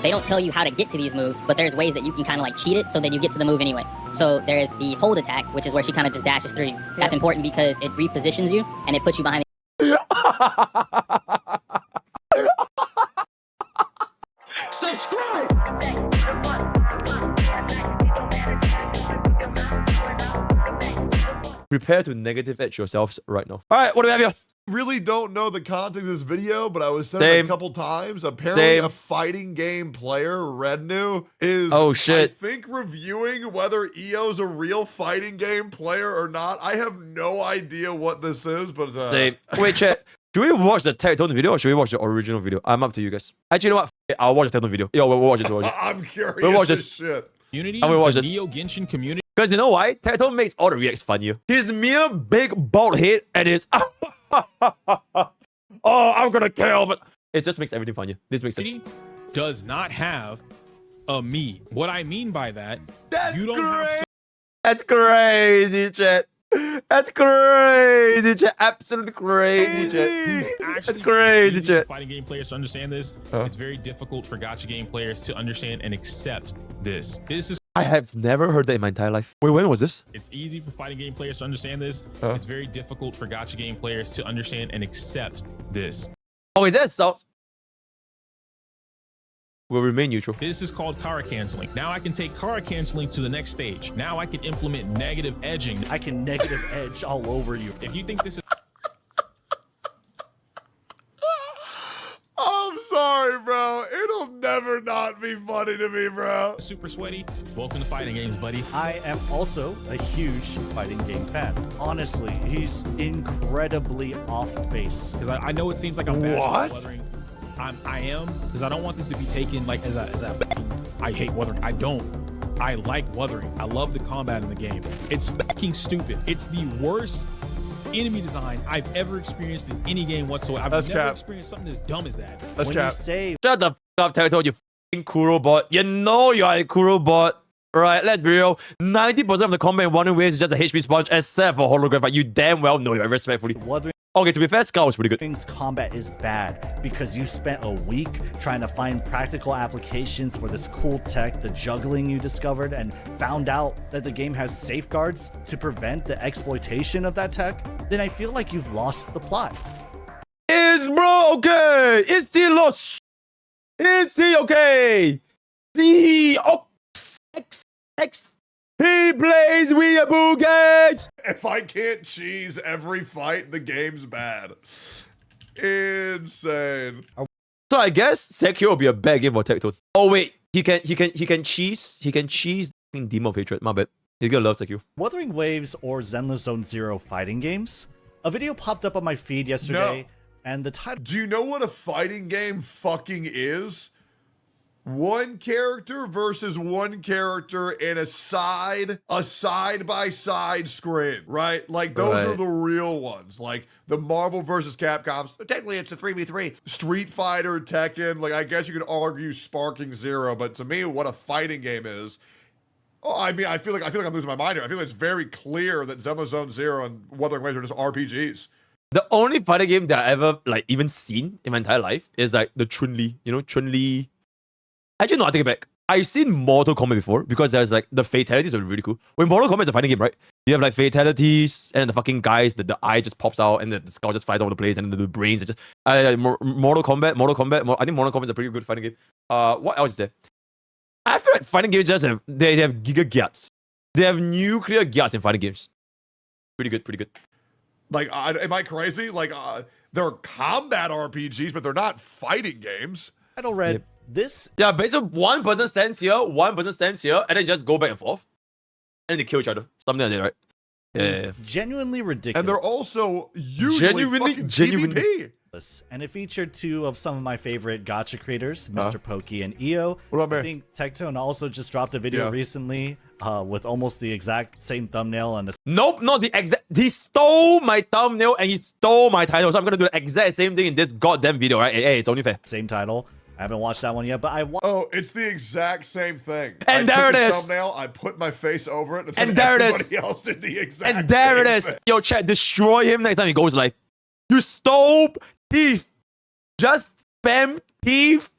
They don't tell you how to get to these moves, but there's ways that you can kind of like cheat it so that you get to the move anyway. So there's the hold attack, which is where she kind of just dashes through you. That's important because it repositions you and it puts you behind the Subscribe! Prepare to negative edge yourselves right now. All right, what do we have here? Really don't know the context of this video, but I was sent it a couple times. Apparently, a fighting game player, Rednu, is I think reviewing whether EO's a real fighting game player or not. I have no idea what this is, but wait, chat. Should we watch the Tectone video or should we watch the original video? I'm up to you guys. Actually, you know what? I'll watch the Tectone video. Yo, we'll watch this. I'm curious. We'll watch this shit. Community, and we'll watch this. Neo Genshin community. Because you know why? Tectone makes all the reacts funnier. His mere big bald head and his oh, I'm gonna kill, but it just makes everything funnier. This makes sense. Does not have a me. What I mean by that, that's you don't have. That's crazy, chat. That's crazy, chat. Absolutely crazy, chat. That's crazy, chat. Fighting game players to understand this. It's very difficult for gacha game players to understand and accept this. This is. I have never heard that in my entire life. Wait, when was this? It's easy for fighting game players to understand this. It's very difficult for gacha game players to understand and accept this. Oh, wait, that sounds. Will remain neutral. This is called kara canceling. Now I can take kara canceling to the next stage. Now I can implement negative edging. I can negative edge all over you. If you think this is. I'm sorry, bro. It'll never not be funny to me, bro. Super sweaty. Welcome to fighting games, buddy. I am also a huge fighting game fan. Honestly, he's incredibly off base. Because I know it seems like I'm bad What? at weathering. I am, because I don't want this to be taken like as I hate weathering. I don't. I like weathering. I love the combat in the game. It's fucking stupid. It's the worst enemy design I've ever experienced in any game whatsoever. I've never experienced something as dumb as that. That's when cap. you say Shut the f up, Tectone, you f***ing Kuro bot. You know you are a Kuro bot. Right, let's be real. 90% of the combat in Wandering Waves is just a HP sponge, except for hologram fight. You damn well know it, respectfully. weathering Okay, to be fair, Scout was pretty good. combat is bad because you spent a week trying to find practical applications for this cool tech, the juggling you discovered, and found out that the game has safeguards to prevent the exploitation of that tech, then I feel like you've lost the plot. Is bro okay? Is he lost? Is he okay? The X. He plays weeaboo games. If I can't cheese every fight, the game's bad. Insane. So I guess Sekiro will be a bad game for Tectone. Oh wait, he can cheese Demon of Hatred. My bad. He's gonna love Sekiro. Wuthering Waves or Zenless Zone Zero fighting games? A video popped up on my feed yesterday, and the title. Do you know what a fighting game fucking is? One character versus one character in a side-by-side screen, right? Like, those are the real ones. Like, the Marvel versus Capcom. Technically, it's a 3v3. Street Fighter, Tekken. Like, I guess you could argue Sparking Zero, but to me, what a fighting game is. Oh, I mean, I feel like I'm losing my mind here. I feel like it's very clear that Zenless Zone Zero and Wuthering Waves are just RPGs. The only fighting game that I ever like even seen in my entire life is like the Chun-Li. You know, Chun-Li. Actually, no, I take it back. I've seen Mortal Kombat before because there's like the fatalities are really cool. When Mortal Kombat is a fighting game, right? You have like fatalities and the fucking guys, the eye just pops out and the skull just flies all over the place and the brains are just. Mortal Kombat. I think Mortal Kombat is a pretty good fighting game. What else is there? I feel like fighting games just have they have giga gyats. They have nuclear gyats in fighting games. Pretty good. Like, am I crazy? Like, they're combat RPGs, but they're not fighting games. Title read, this. Yeah, basically one person stands here, and then just go back and forth. And then they kill each other. Something like that, right? Yeah. Genuinely ridiculous. And they're also usually fucking PvP. And it featured two of some of my favorite gacha creators, MrPokke and EO. What about me? I think Tectone also just dropped a video recently with almost the exact same thumbnail and Nope, not the exact. He stole my thumbnail and he stole my title, so I'm gonna do the exact same thing in this goddamn video, right? Hey, it's only fair. Same title. I haven't watched that one yet, but Oh, it's the exact same thing. And there it is. Thumbnail, I put my face over it, and there it is. Everybody else did the exact and there same it is. thing. Yo, chat, destroy him next time he goes live. You stole teeth. Just spam teeth.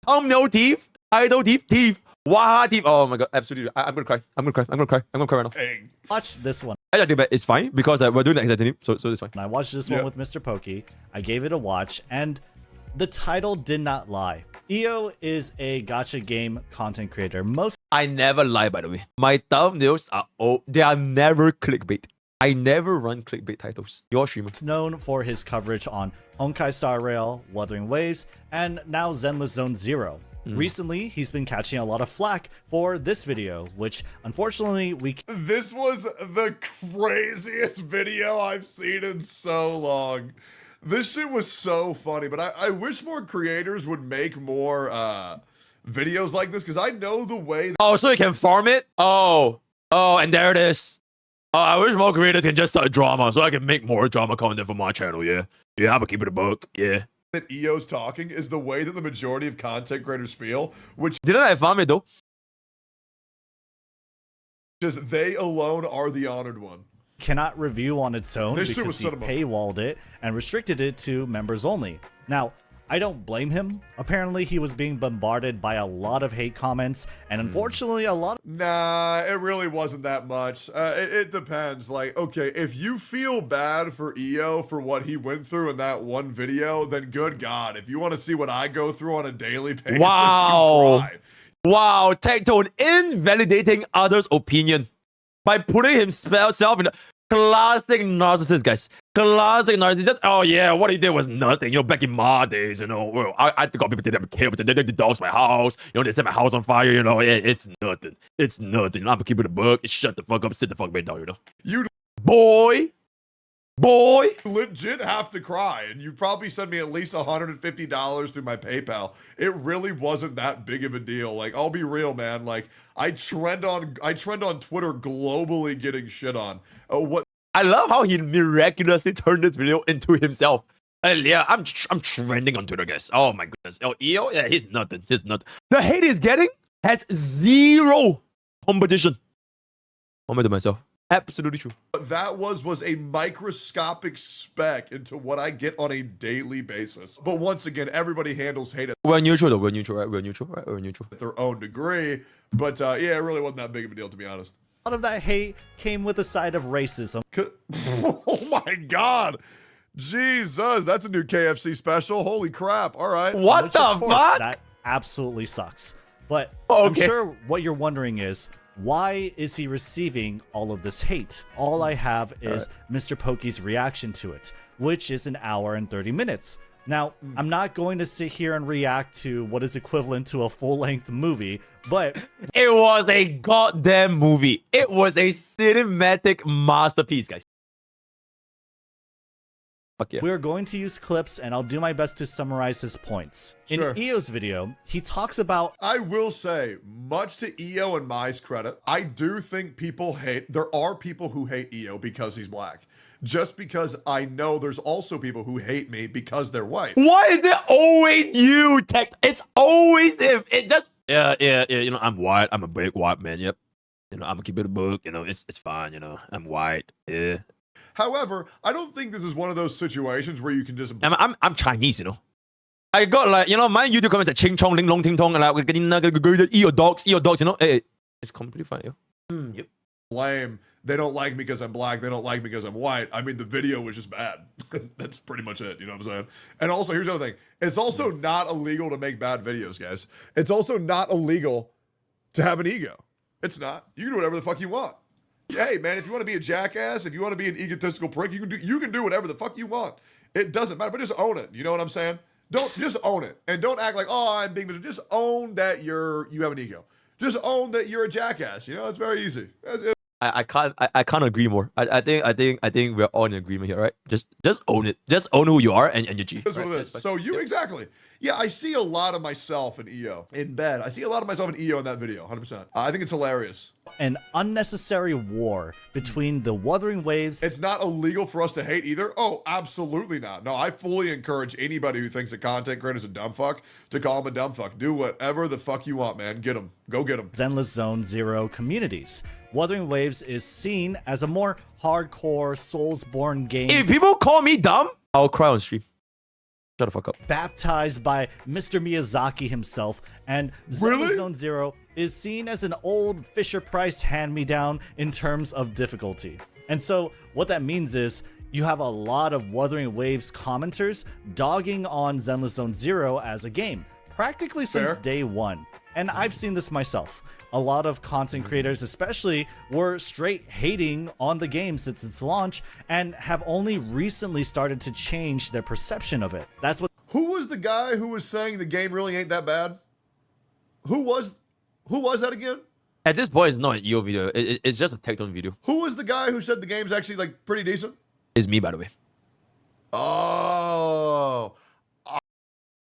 Thumbnail teeth. Idol thief. Waha thief. Oh my god, absolutely. I'm gonna cry. I'm gonna cry. I'm gonna cry. I'm gonna cry right now. Dang. Watch this one. I think it's fine because we're doing the exact team, so it's fine. And I watched this one with MrPokke. I gave it a watch, and the title did not lie. EO is a gacha game content creator. I never lie, by the way. My thumbnails they are never clickbait. I never run clickbait titles. Your streamer. Known for his coverage on Honkai Star Rail, Wuthering Waves, and now Zenless Zone Zero. Recently, he's been catching a lot of flack for this video, which unfortunately This was the craziest video I've seen in so long. This shit was so funny, but I wish more creators would make more videos like this, because I know the way. Oh, so you can farm it? Oh, and there it is. Oh, I wish more creators can just start drama so I can make more drama content for my channel, yeah. Yeah, I'm gonna keep it a book, yeah. That EO's talking is the way that the majority of content creators feel, which Didn't I farm it though? is they alone are the honored one. cannot review on its own This shit because was he cinema. paywalled it and restricted it to members only. Now, I don't blame him. Apparently, he was being bombarded by a lot of hate comments, and unfortunately, a lot Nah, it really wasn't that much. It depends. Like, okay, if you feel bad for EO for what he went through in that one video, then good God. If you want to see what I go through on a daily basis, Wow. you cry. Wow, Tectone invalidating others' opinion by putting himself in a classic narcissist, guys. Classic narcissist. Just, oh yeah, what he did was nothing. You know, back in my days, you know, well, I got people didn't care, but they dogs my house. You know, they set my house on fire. You know, it's nothing. It's nothing. I'm gonna keep it a book. Shut the fuck up. Sit the fuck back down. You know, You boy. legit have to cry, and you probably send me at least $150 through my PayPal. It really wasn't that big of a deal. Like, I'll be real, man. Like, I trend on Twitter globally getting shit on. What I love how he miraculously turned this video into himself. And yeah, I'm trending on Twitter, guys. Oh my goodness. Oh, EO, yeah, he's nothing. He's nothing. The hate he's getting has zero competition. Comment to myself. Absolutely true. that was a microscopic speck into what I get on a daily basis. But once again, everybody handles hate We're neutral though. We're neutral, right? We're neutral, right? We're neutral. at their own degree. But yeah, it really wasn't that big of a deal, to be honest. of that hate came with a side of racism. Oh my God. Jesus, that's a new KFC special. Holy crap. All right. What Which, the of course, fuck? that absolutely sucks. But Oh, I'm okay. sure what you're wondering is, why is he receiving all of this hate? All I have is MrPokke's reaction to it, which is an hour and 30 minutes. Now, I'm not going to sit here and react to what is equivalent to a full-length movie, but It was a goddamn movie. It was a cinematic masterpiece, guys. Fuck yeah. we're going to use clips, and I'll do my best to summarize his points. Sure. In EO's video, he talks about I will say, much to EO and Mai's credit, I do think there are people who hate EO because he's black. Just because I know there's also people who hate me because they're white. Why is it always you, Tech? It's always him. It just yeah. You know, I'm white. I'm a big white man. Yep. You know, I'm gonna keep it a book. You know, it's fine. You know, I'm white. Yeah. However, I don't think this is one of those situations where you can just I'm Chinese. You know. I got like my YouTube comments are ching chong ling long ting tong and like eat your dogs. You know. It's completely fine. Yo. Yep. blame. They don't like me because I'm black. They don't like me because I'm white. I mean, the video was just bad. That's pretty much it. You know what I'm saying? And also, here's the other thing. It's also not illegal to make bad videos, guys. It's also not illegal to have an ego. It's not. You can do whatever the fuck you want. Hey, man, if you want to be a jackass, if you want to be an egotistical prick, you can do whatever the fuck you want. It doesn't matter, but just own it. You know what I'm saying? Just own it. And don't act like, oh, I'm being miserable. Just own that you have an ego. Just own that you're a jackass. You know, it's very easy. I can't agree more. I think we're all in agreement here, right? Just own it. Just own who you are and your G. That's what it is. So exactly. Yeah, I see a lot of myself in EO in bed. I see a lot of myself in EO in that video, 100%. I think it's hilarious. an unnecessary war between the Wuthering Waves. It's not illegal for us to hate either. Oh, absolutely not. No, I fully encourage anybody who thinks a content creator's a dumb fuck to call him a dumb fuck. Do whatever the fuck you want, man. Get him. Go get him. Zenless Zone Zero communities. Wuthering Waves is seen as a more hardcore, Soulsborne game. If people call me dumb, I'll cry on stream. Shut the fuck up. baptized by Mr. Miyazaki himself, and Zelda Really? Zone Zero is seen as an old Fisher-Price hand-me-down in terms of difficulty. And so what that means is you have a lot of Wuthering Waves commenters dogging on Zenless Zone Zero as a game, practically since Fair. day one. And I've seen this myself. A lot of content creators especially were straight hating on the game since its launch and have only recently started to change their perception of it. That's what Who was the guy who was saying the game really ain't that bad? Who was that again? At this point, it's not an EO video. It's just a Tectone video. Who was the guy who said the game's actually like pretty decent? It's me, by the way. Oh,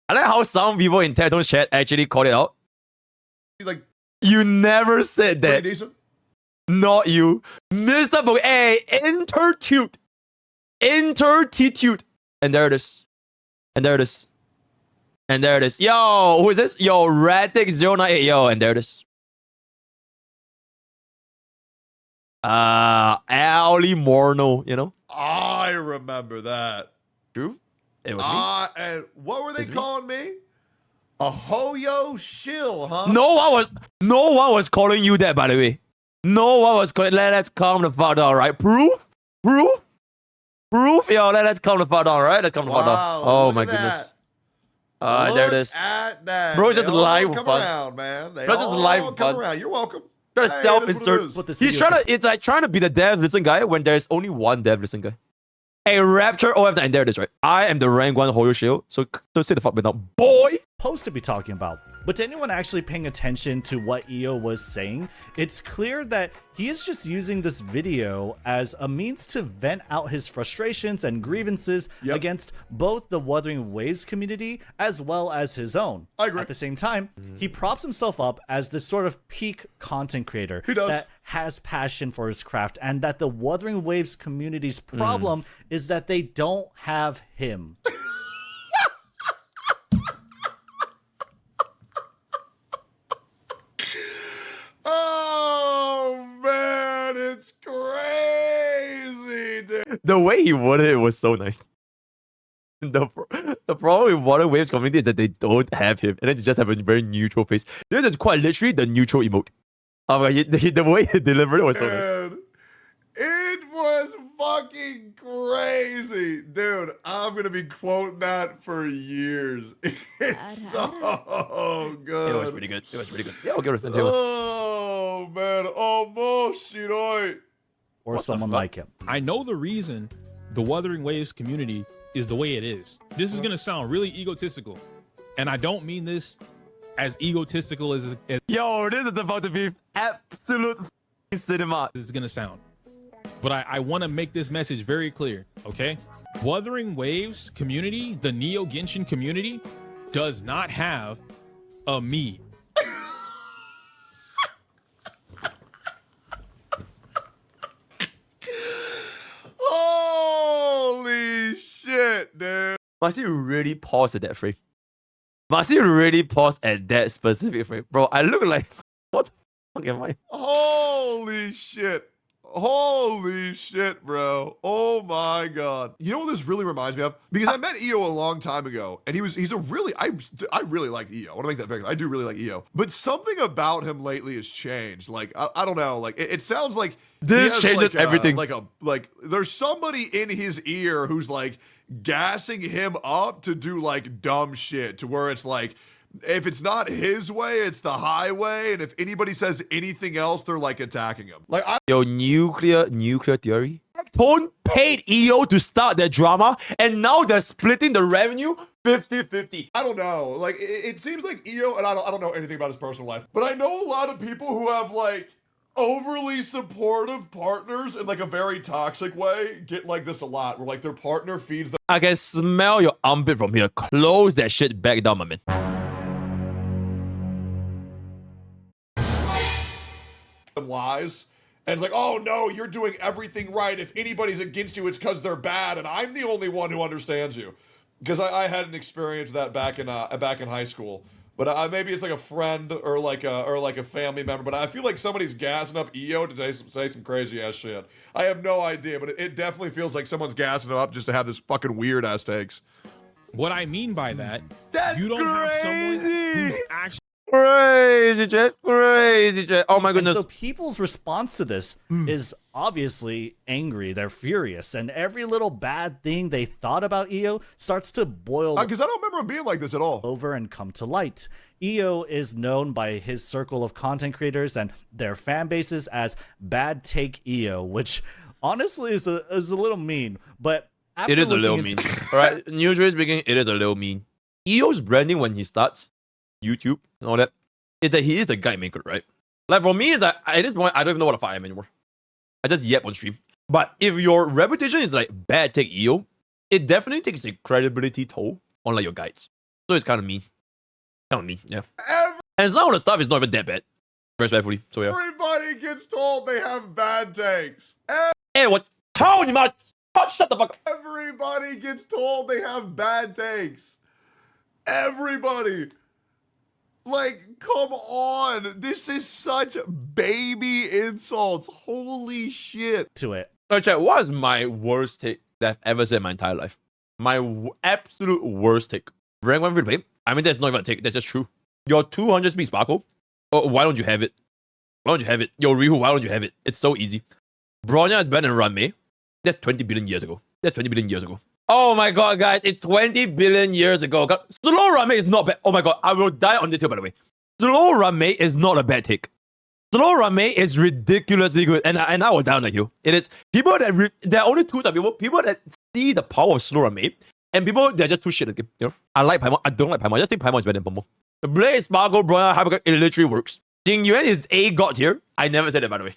I like how some people in Tectone chat actually called it out. like You never said pretty that. decent. Not you. MrPokke. Hey, intertute. Intertitude. And there it is. And there it is. And there it is. Yo, who is this? Yo, Radix098. Yo, and there it is. Ali Morno, you know? I remember that. True. It was me. And what were they It's me. calling me? A Hoyo shill, huh? No one was calling you that, by the way. No one was calling. Let's calm the fuck down, right? Proof? Yo, let's calm the fuck down, right? Let's calm the fuck down. Wow, Oh look my at goodness. that. There it Look is. at that. Bro, just They all live for come fun. around, man. They Bro, just all live for come fun. around. You're welcome. Trying to Hey, self-insert. that's what it is. Put this He's video trying to. It's like trying to be the dev listen guy when there's only one dev listen guy. A Rapture OF9, and there it is, right? I am the rank 1 Hoyo Shield, so sit the fuck down, boy! supposed to be talking about. But to anyone actually paying attention to what EO was saying, it's clear that he is just using this video as a means to vent out his frustrations and grievances against both the Wuthering Waves community as well as his own. I agree. At the same time, he props himself up as this sort of peak content creator He does. that has passion for his craft, and that the Wuthering Waves community's problem is that they don't have him. Oh man, it's crazy, dude. The way he worded it was so nice. The problem with Water Waves community is that they don't have him, and then they just have a very neutral face. This is quite literally the neutral emote. Oh my, the way he delivered it was so nice. Dude, it was fucking crazy. Dude, I'm going to be quoting that for years. It's so good. It was pretty good. It was pretty good. Yeah, I'll give it a 10. Oh, man. Almost, shiroi. Or What the someone fuck? like him. I know the reason the Wuthering Waves community is the way it is. This is gonna sound really egotistical, and I don't mean this as egotistical as Yo, this is about to be absolute cinema. this is gonna sound. But I want to make this message very clear, okay? Wuthering Waves community, the Neo Genshin community, does not have a me. Holy shit, dude. Must he really pause at that frame? Must he really pause at that specific frame? Bro, I look like... What the fuck am I? Holy shit. Holy shit, bro. Oh my god. You know what this really reminds me of? Because I met EO a long time ago, and he's a really I really like EO. I want to make that very clear. I do really like EO. But something about him lately has changed. Like I don't know, like it sounds like he This has changes like everything. Like there's somebody in his ear who's like gassing him up to do like dumb shit, to where it's like, if it's not his way, it's the highway, and if anybody says anything else, they're like attacking him. Like Yo, nuclear theory. Tone paid EO to start their drama, and now they're splitting the revenue 50-50. I don't know. Like it seems like EO, and I don't know anything about his personal life, but I know a lot of people who have like overly supportive partners in like a very toxic way get like this a lot, where like their partner feeds I can smell your armpit from here. Close that shit back down, my man. them lies. And it's like, oh no, you're doing everything right. If anybody's against you, it's because they're bad, and I'm the only one who understands you. Because I had an experience that back in high school. But maybe it's like a friend or like a family member. But I feel like somebody's gassing up EO to say some crazy ass shit. I have no idea, but it definitely feels like someone's gassing him up just to have this fucking weird ass takes. What I mean by that, That's you don't have someone crazy. who's actually Crazy, chat. Crazy, chat. Oh my And goodness. so people's response to this is obviously angry. They're furious, and every little bad thing they thought about EO starts to boil Because I don't remember him being like this at all. over and come to light. EO is known by his circle of content creators and their fan bases as Bad Take EO, which honestly is a little mean. But after It is a little looking mean. into- All right, usually speaking, it is a little mean. EO's branding when he starts YouTube and all that is that he is a guide maker, right? Like for me, it's like at this point, I don't even know what a fire am anymore. I just yap on stream. But if your reputation is like Bad Take EO, it definitely takes a credibility toll on like your guides. So it's kind of mean. Kind of mean, yeah. And some of the stuff is not even that bad, respectfully. So yeah. Everybody gets told they have bad takes. Hey, what? How you might? Shut the fuck up. Everybody gets told they have bad takes. Everybody. Like, come on. This is such baby insults. Holy shit. to it. So chat, what is my worst take that I've ever said in my entire life? My absolute worst take. Rank 1 free to play? I mean, that's not even a take. That's just true. Your 200 speed sparkle? Oh, why don't you have it? Why don't you have it? Yo, Ryu, why don't you have it? It's so easy. Bronya is better than Ranmei. That's 20 billion years ago. That's 20 billion years ago. Oh my god, guys. It's 20 billion years ago. God, slow Ranmei is not bad. Oh my god, I will die on this hill, by the way. Slow Ranmei is not a bad take. Slow Ranmei is ridiculously good. And I will die on that hill. It is people that... there are only two types of people. People that see the power of slow Ranmei. And people, they're just too shit at the game. You know? I like Paimon. I don't like Paimon. I just think Paimon is better than Pomo. The Blade, Sparkle, Bronya, Hypercut, it literally works. Jing Yuan is A god tier. I never said that, by the way.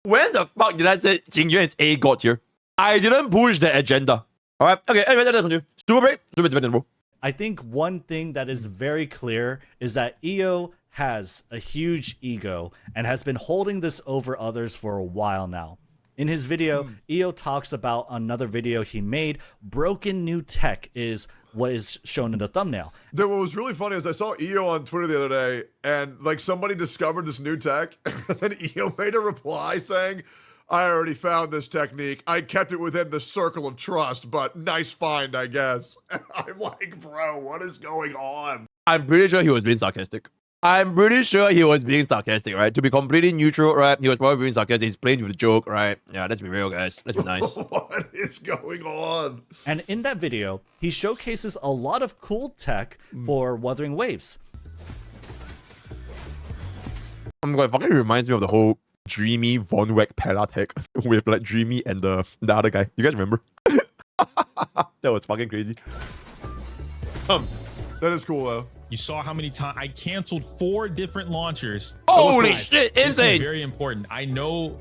When the fuck did I say Jing Yuan is A god tier? I didn't push that agenda. Alright, okay, anyway, let's continue. Super break, super better than bro. I think one thing that is very clear is that EO has a huge ego and has been holding this over others for a while now. In his video, EO talks about another video he made. Broken new tech is what is shown in the thumbnail. Dude, what was really funny is I saw EO on Twitter the other day, and like somebody discovered this new tech, and then EO made a reply saying, I already found this technique. I kept it within the circle of trust, but nice find, I guess. And I'm like, bro, what is going on? I'm pretty sure he was being sarcastic. I'm pretty sure he was being sarcastic, right? To be completely neutral, right? He was probably being sarcastic. He's playing with a joke, right? Yeah, let's be real, guys. Let's be nice. What is going on? And in that video, he showcases a lot of cool tech for weathering waves. Oh my god, it fucking reminds me of the whole Dreamy Von Weck Pella tech with like Dreamy and the other guy. You guys remember? That was fucking crazy. That is cool, though. You saw how many times I canceled 4 different launchers. Holy Guys, shit, this is insane. very important. I know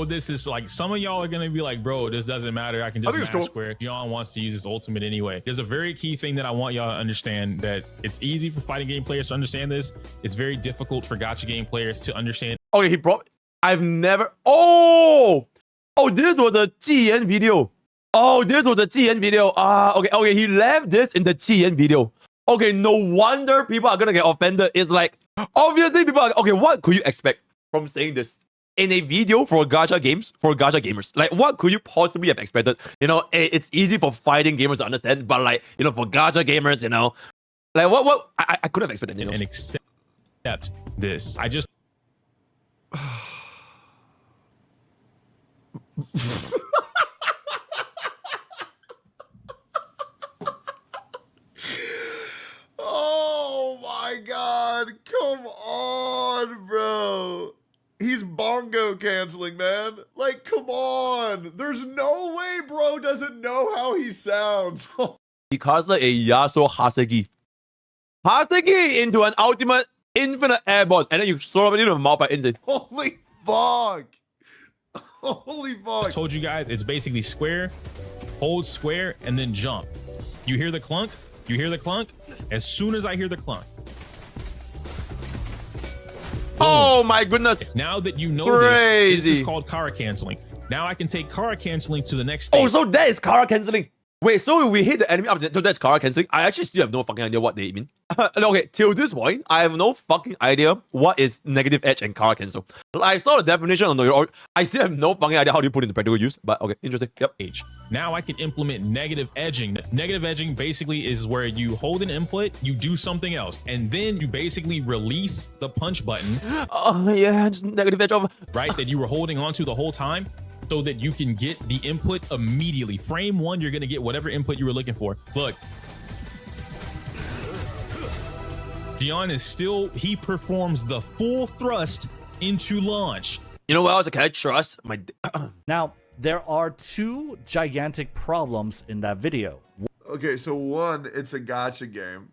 this is like, some of y'all are gonna be like, bro, this doesn't matter. I can I just think it's mash cool. square. John wants to use his ultimate anyway. There's a very key thing that I want y'all to understand, that it's easy for fighting game players to understand this. It's very difficult for gacha game players to understand. Okay, he brought... I've never... Oh, this was a Jiyan video. Oh, this was a Jiyan video. Okay, he left this in the Jiyan video. Okay, no wonder people are gonna get offended. It's like, obviously people are... Okay, what could you expect from saying this in a video for gacha games, for gacha gamers? Like, what could you possibly have expected? You know, it's easy for fighting gamers to understand, but like, you know, for gacha gamers, you know, like what I could have expected, you know. And accept this. I just Oh my god, come on, bro. He's bongo canceling, man. Like, come on. There's no way bro doesn't know how he sounds. He casts like a Yasuo Haseki. Haseki into an ultimate infinite airborne, and then you throw it into the mouth by insane. Holy fuck. Holy fuck. told you guys, it's basically square, hold square, and then jump. You hear the clunk? You hear the clunk? As soon as I hear the clunk. Oh my goodness. Now that you know this Crazy. is called Kara canceling. Now I can take Kara canceling to the next stage. Oh, so that is Kara canceling. Wait, so we hit the enemy up, so that's Kara canceling? I actually still have no fucking idea what they mean. Okay, till this point, I have no fucking idea what is negative edge and Kara cancel. I saw the definition on the I still have no fucking idea how do you put it into practical use, but okay, interesting. Yep. Age. Now I can implement negative edging. Negative edging basically is where you hold an input, you do something else, and then you basically release the punch button. Oh yeah, just negative edge over. Right, that you were holding onto the whole time, so that you can get the input immediately. Frame one, you're gonna get whatever input you were looking for. Look, Gion is still, he performs the full thrust into launch. You know what else can I trust? My Now, there are two gigantic problems in that video. Okay, so one, it's a gotcha game,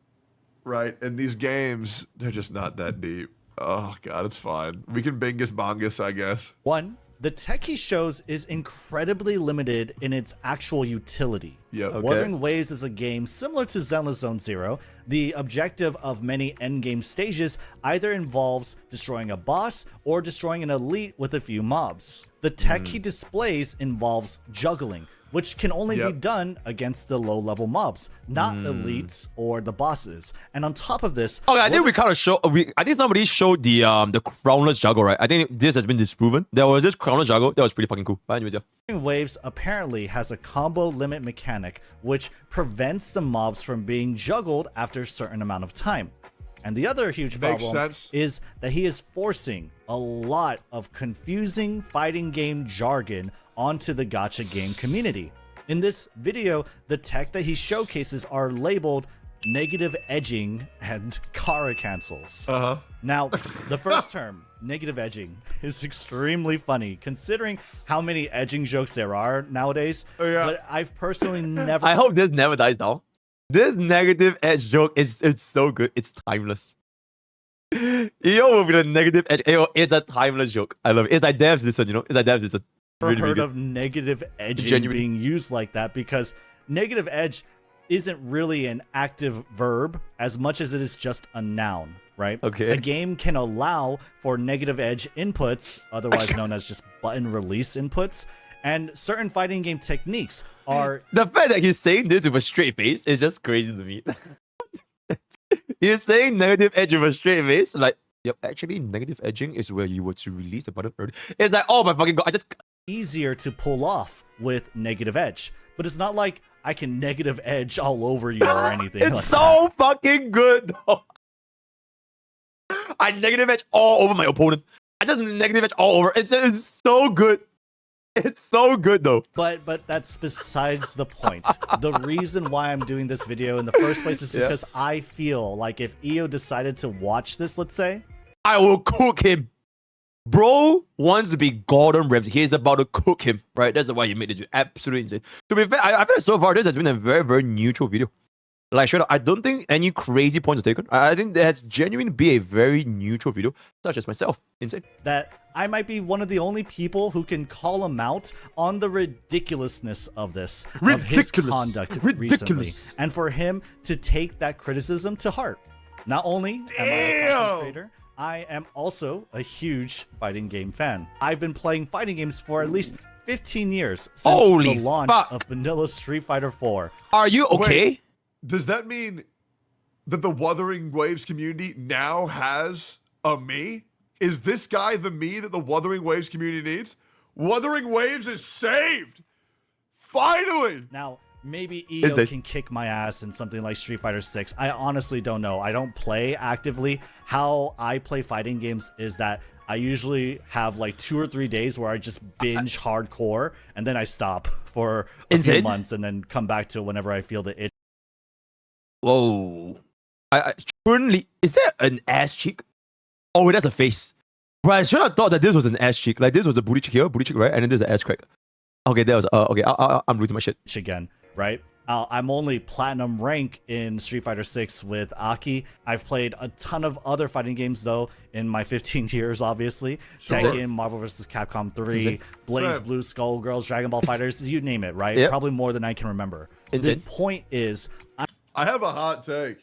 right? And these games, they're just not that deep. Oh god, it's fine. We can bingus bongus, I guess. One, the tech he shows is incredibly limited in its actual utility. Yep. Okay. Wuthering Waves is a game similar to Zenless Zone Zero. The objective of many endgame stages either involves destroying a boss or destroying an elite with a few mobs. The tech he displays involves juggling, which can only be done against the low-level mobs, not elites or the bosses. And on top of this, okay, I think we kind of show. I think somebody showed the crownless juggle, right? I think this has been disproven. There was this crownless juggle that was pretty fucking cool. But anyways, yeah. Wuthering Waves apparently has a combo limit mechanic, which prevents the mobs from being juggled after a certain amount of time. And the other huge problem is that he is forcing a lot of confusing fighting game jargon onto the gacha game community. In this video, the tech that he showcases are labeled negative edging and Kara cancels. Now, the first term, negative edging, is extremely funny considering how many edging jokes there are nowadays. But I've personally never... I hope this never dies down. This negative edge joke it's so good. It's timeless. Yo, with a negative edge, yo, it's a timeless joke. I love it. It's like Devs listen, you know? It's like Devs listen. Really, heard of negative edging being used like that, because negative edge isn't really an active verb as much as it is just a noun, right? Okay. A game can allow for negative edge inputs, otherwise known as just button release inputs, and certain fighting game techniques are... The fact that he's saying this with a straight face is just crazy to me. He's saying negative edge with a straight face, like, yep, actually negative edging is where you were to release the button early. It's like, oh my fucking god, I just... easier to pull off with negative edge, but it's not like I can negative edge all over you or anything. It's like so fucking good though. I negative edge all over my opponent. I just negative edge all over. It's so good. It's so good though. But that's besides the point. The reason why I'm doing this video in the first place is because I feel like if EO decided to watch this, let's say, I will cook him. Bro wants to be Gordon Ramsay. He's about to cook him, right? That's why he made this video. Absolutely insane. To be fair, I feel like so far this has been a very, very neutral video. Like, straight up, I don't think any crazy points are taken. I think there has genuinely been a very neutral video, such as myself. Insane. That I might be one of the only people who can call him out on the ridiculousness of this, of his conduct recently, and for him to take that criticism to heart. Not only am I a content creator, I am also a huge fighting game fan. I've been playing fighting games for at least 15 years since the launch of vanilla Street Fighter 4. Are you okay? Wait, does that mean that the Wuthering Waves community now has a me? Is this guy the me that the Wuthering Waves community needs? Wuthering Waves is saved! Finally! Now, maybe EO can kick my ass in something like Street Fighter 6. I honestly don't know. I don't play actively. How I play fighting games is that I usually have like 2 or 3 days where I just binge hardcore, and then I stop for a few months and then come back to it whenever I feel the itch. Whoa. Currently, is there an ass cheek? Oh, wait, that's a face. Right, I should have thought that this was an ass cheek. Like, this was a booty cheek here, right? And then there's an ass crack. Okay, that was, okay, I'm losing my shit. Again, right? I'm only platinum rank in Street Fighter 6 with Aki. I've played a ton of other fighting games, though, in my 15 years, obviously. Tekken, Marvel vs. Capcom 3, Blaze Blue, Skullgirls, Dragon Ball Fighters, you name it, right? Probably more than I can remember. The point is... I have a hot take.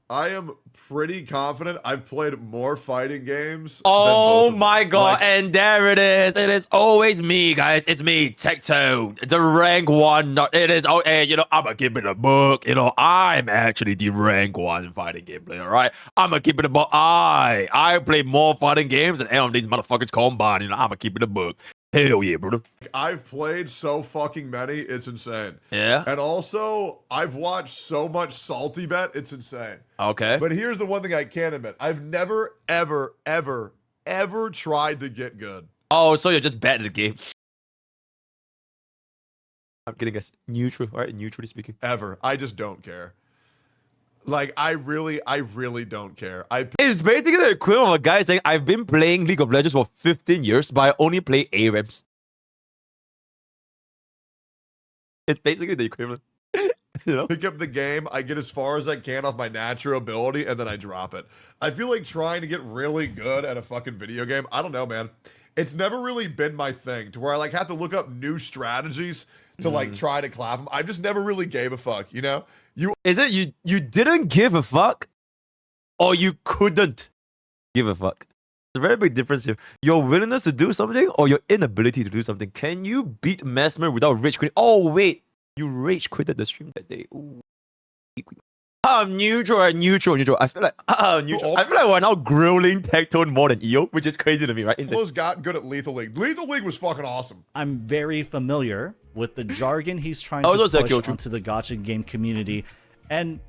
I am pretty confident I've played more fighting games. Oh than both of my them. god, Like, and there it is. It is always me, guys. It's me, Tectone, the rank 1. It is, oh, hey, you know, I'm gonna keep it a book. You know, I'm actually the rank 1 fighting game player, right? I'm gonna keep it a book. I play more fighting games than any of these motherfuckers combined. You know, I'm gonna keep it a book. Hell yeah, brother. I've played so fucking many, it's insane. Yeah. And also, I've watched so much Salty Bet, it's insane. Okay. But here's the one thing I can admit. I've never, ever, ever, ever tried to get good. Oh, so you're just bad at the game. I'm kidding, guys. Neutral, all right? Neutrally speaking. Ever. I just don't care. Like, I really don't care. It's basically the equivalent of a guy saying, I've been playing League of Legends for 15 years, but I only play ARAMs. It's basically the equivalent. You know? pick up the game, I get as far as I can off my natural ability, and then I drop it. I feel like trying to get really good at a fucking video game, I don't know, man. It's never really been my thing, to where I like have to look up new strategies to like try to clap them. I just never really gave a fuck, you know? Is it you didn't give a fuck? Or you couldn't give a fuck? There's a very big difference here. Your willingness to do something or your inability to do something. Can you beat Mesmer without rage quitting? Oh, wait. You rage quitted the stream that day. Ooh. Neutral. I feel like neutral. I feel like we're now grilling Tectone more than EO, which is crazy to me, right? Almost got good at Lethal League. Lethal League was fucking awesome. I'm very familiar with the jargon he's trying was to gonna say push onto the gacha game community, and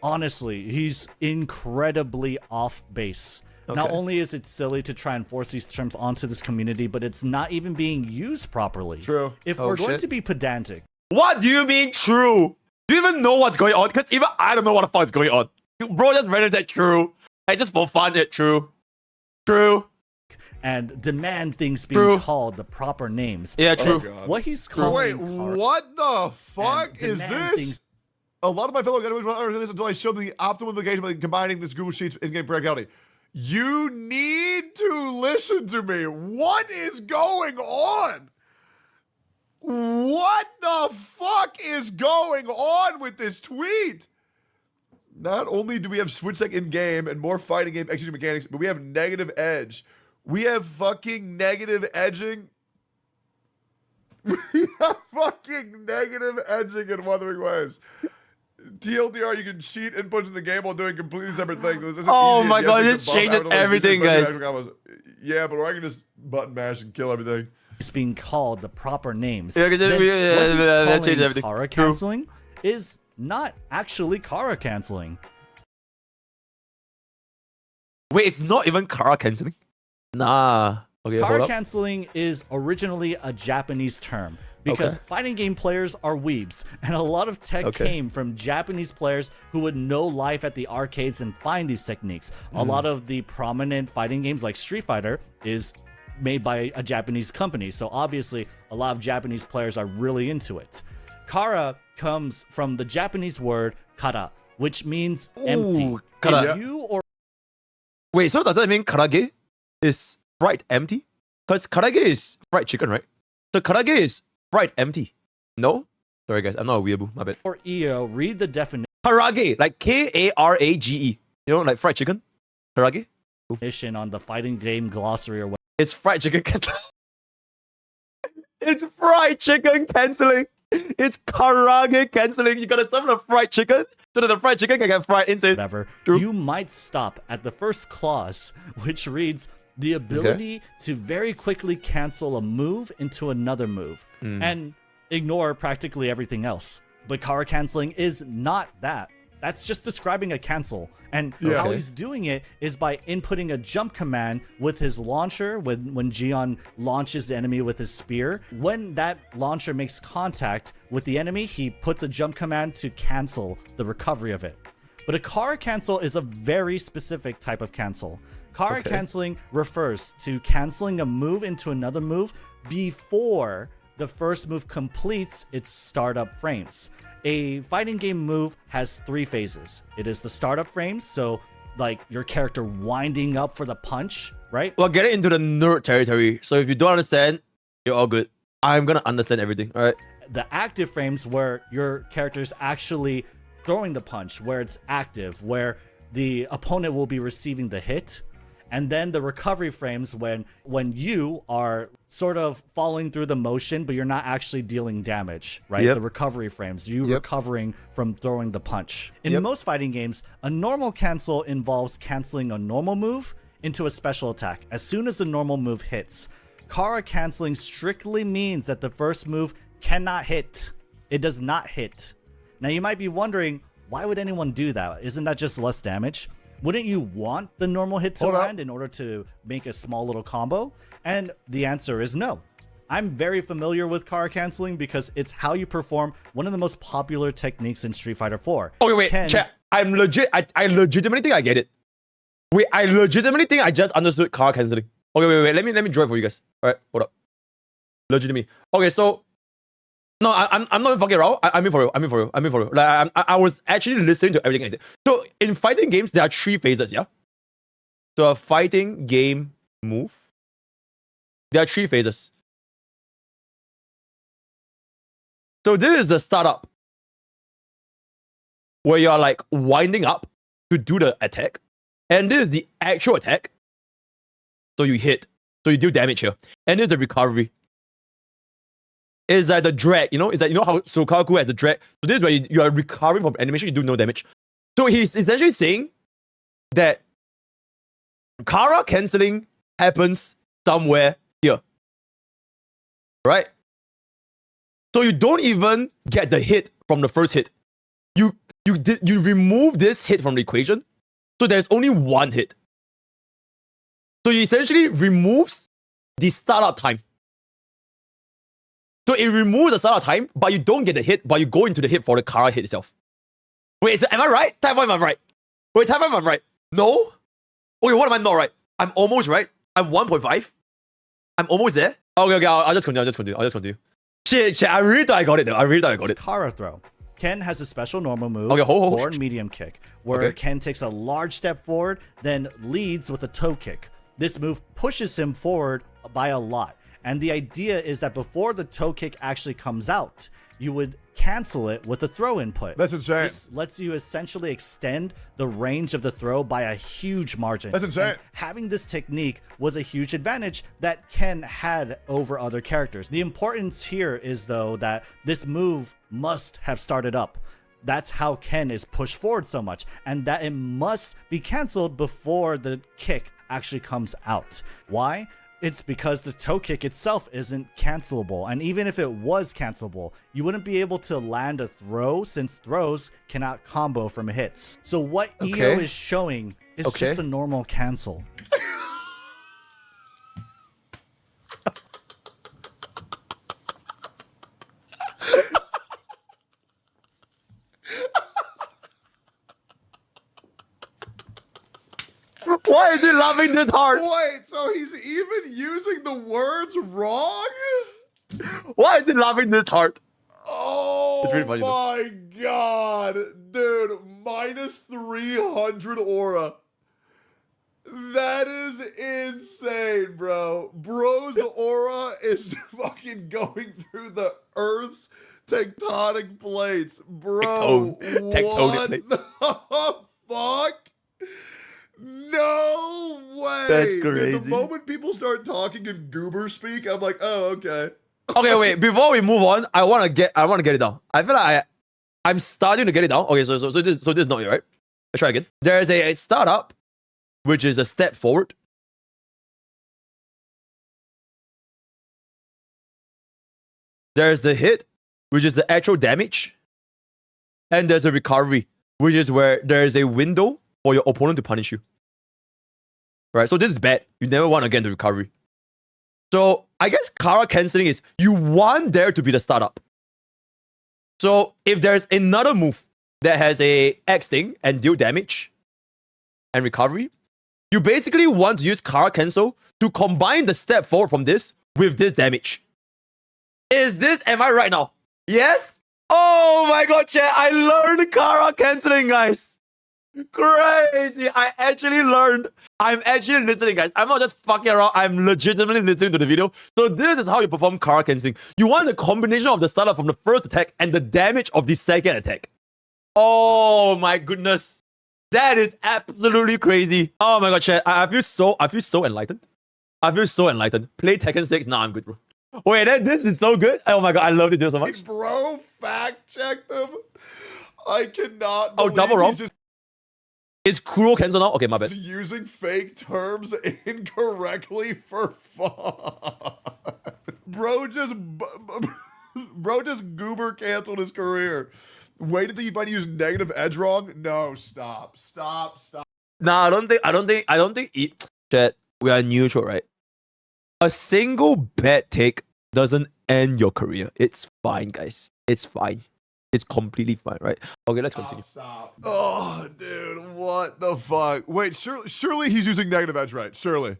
honestly, he's incredibly off base. Not Okay. only is it silly to try and force these terms onto this community, but it's not even being used properly. True. If Oh, we're going shit. to be pedantic, What do you mean true? Do you even know what's going on? Because even I don't know what the fuck is going on. Bro just randomly said true. Like, just for fun, it true. True. and demand things being True. called the proper names. Yeah, Oh, true. God. What he's calling Wait, Kara- what the fuck and is demand this? things- A lot of my fellow gamers won't understand this until I show them the optimal implication by combining this Google Sheets in-game practicality. You need to listen to me. What is going on? What the fuck is going on with this tweet? Not only do we have Switch Tech in-game and more fighting game execution mechanics, but we have negative edge. We have fucking negative edging. We have fucking negative edging in Wuthering Waves. TLDR, you can cheat inputs in the game while doing completely separate things. This isn't Oh easy, my and God, you have this to bump changes after the everything, special guys. combos. Yeah, but I can just button mash and kill everything. It's being called the proper names. Yeah, then yeah, what he's that calling changes everything. Kara True. canceling is not actually Kara canceling. Wait, it's not even Kara canceling? Nah. Okay, hold Kara up. canceling is originally a Japanese term because fighting game players are weebs, and a lot of tech came from Japanese players who would know life at the arcades and find these techniques. A lot of the prominent fighting games like Street Fighter is made by a Japanese company, so obviously a lot of Japanese players are really into it. Kara comes from the Japanese word kara, which means empty. Ooh, kara. If you or Wait, so does that mean karage is fried empty? Because karage is fried chicken, right? So karage is fried empty. No? Sorry guys, I'm not a weeaboo, my bad. EO read the definition Karage, like Karage. You know, like fried chicken? Karage? on the fighting game glossary or whatever. It's fried chicken canceling. It's fried chicken canceling. It's karage canceling. You gotta summon a fried chicken so that the fried chicken can get fried inside. True. You might stop at the first clause, which reads the ability to very quickly cancel a move into another move and ignore practically everything else. But Kara canceling is not that. That's just describing a cancel. And how he's doing it is by inputting a jump command with his launcher when Gion launches the enemy with his spear. When that launcher makes contact with the enemy, he puts a jump command to cancel the recovery of it. But a Kara cancel is a very specific type of cancel. Kara canceling refers to canceling a move into another move before the first move completes its startup frames. A fighting game move has 3 phases. It is the startup frames, so like your character winding up for the punch, right? Well, get it into the nerd territory. So if you don't understand, you're all good. I'm gonna understand everything, alright? The active frames where your character's actually throwing the punch, where it's active, where the opponent will be receiving the hit, and then the recovery frames when you are sort of following through the motion, but you're not actually dealing damage, right? Yep. The recovery frames, you Yep. recovering from throwing the punch. In Yep. most fighting games, a normal cancel involves canceling a normal move into a special attack as soon as the normal move hits. Kara canceling strictly means that the first move cannot hit. It does not hit. Now you might be wondering, why would anyone do that? Isn't that just less damage? Wouldn't you want the normal hit to land in order to make a small little combo? And the answer is no. I'm very familiar with Kara canceling because it's how you perform one of the most popular techniques in Street Fighter 4. Okay, wait, Ken's- chat. I legitimately think I get it. Wait, I legitimately think I just understood car cancelling. Okay, wait. Let me draw it for you guys. All right, hold up. Legitimately. Okay, so no, I'm not even fucking around. I'm in for you. Like I was actually listening to everything I said. So in fighting games, there are 3 phases. Yeah. So a fighting game move. There are 3 phases. So this is the startup, where you're like winding up to do the attack. And this is the actual attack. So you hit. So you deal damage here. And this is the recovery. It's like the drag, you know? It's like, you know how Sokaku has the drag? So this is where you are recovering from animation, you do no damage. So he's essentially saying that Kara cancelling happens somewhere here. Right? So you don't even get the hit from the first hit. You remove this hit from the equation. So there's only one hit. So it essentially removes the startup time. So it removes the startup time, but you don't get the hit, but you go into the hit for the Kara hit itself. Wait, so am I right? Type 1, am I right? Wait, type 1, am I right? No? Okay, what am I not right? I'm almost right. I'm 1.5. I'm almost there. Okay, I'll just continue. Shit, I really thought I got it though. It's Kara throw. Ken has a special normal move, Okay, hold. or medium kick, where Ken takes a large step forward, then leads with a toe kick. This move pushes him forward by a lot. And the idea is that before the toe kick actually comes out, you would cancel it with a throw input. That's insane. This lets you essentially extend the range of the throw by a huge margin. That's insane. And having this technique was a huge advantage that Ken had over other characters. The importance here is, though, that this move must have started up. That's how Ken is pushed forward so much, and that it must be canceled before the kick actually comes out. Why? It's because the toe kick itself isn't cancelable, and even if it was cancelable, you wouldn't be able to land a throw since throws cannot combo from hits. So what EO is showing is just a normal cancel. Why is he laughing this hard? Wait, so he's even using the words wrong? Why is he laughing this hard? Oh It's really funny, my god. Dude, minus 300 aura. That is insane, bro. Bro's aura is fucking going through the Earth's tectonic plates. Bro, Tectonic what the fuck? No way. That's Dude, crazy. the moment people start talking in goober speak, I'm like, oh, okay. Okay, wait. Before we move on, I wanna get it down. I feel like I'm starting to get it down. Okay, so this is not it, right? Let's try again. There is a startup, which is a step forward. There's the hit, which is the actual damage, and there's a recovery, which is where there is a window for your opponent to punish you. Right, so this is bad. You never want to get into recovery. So I guess Kara cancelling is you want there to be the startup. So if there's another move that has a X thing and deal damage and recovery, you basically want to use Kara cancel to combine the step forward from this with this damage. Am I right now? Yes? Oh my god, chat, I learned Kara cancelling, guys. Crazy. I actually learned. I'm actually listening, guys. I'm not just fucking around. I'm legitimately listening to the video. So this is how you perform Kara cancelling. You want the combination of the startup from the first attack and the damage of the second attack. Oh my goodness. That is absolutely crazy. Oh my god, chat. I feel so enlightened. I feel so enlightened. Play Tekken 6. Nah, I'm good, bro. Wait, this is so good. Oh my god, I love this video so much. Bro, fact check them. I cannot Oh, believe double wrong? he's just Is Kuro cancel now? Okay, my bad. using fake terms incorrectly for fun. Bro just goober canceled his career. Wait until you find use negative edge wrong. No, stop. Nah, I don't think chat, we are neutral, right? A single bad take doesn't end your career. It's fine, guys. It's fine. It's completely fine, right? Okay, let's continue. Stop. Oh, dude, what the fuck? Wait, surely he's using negative edge, right? Surely.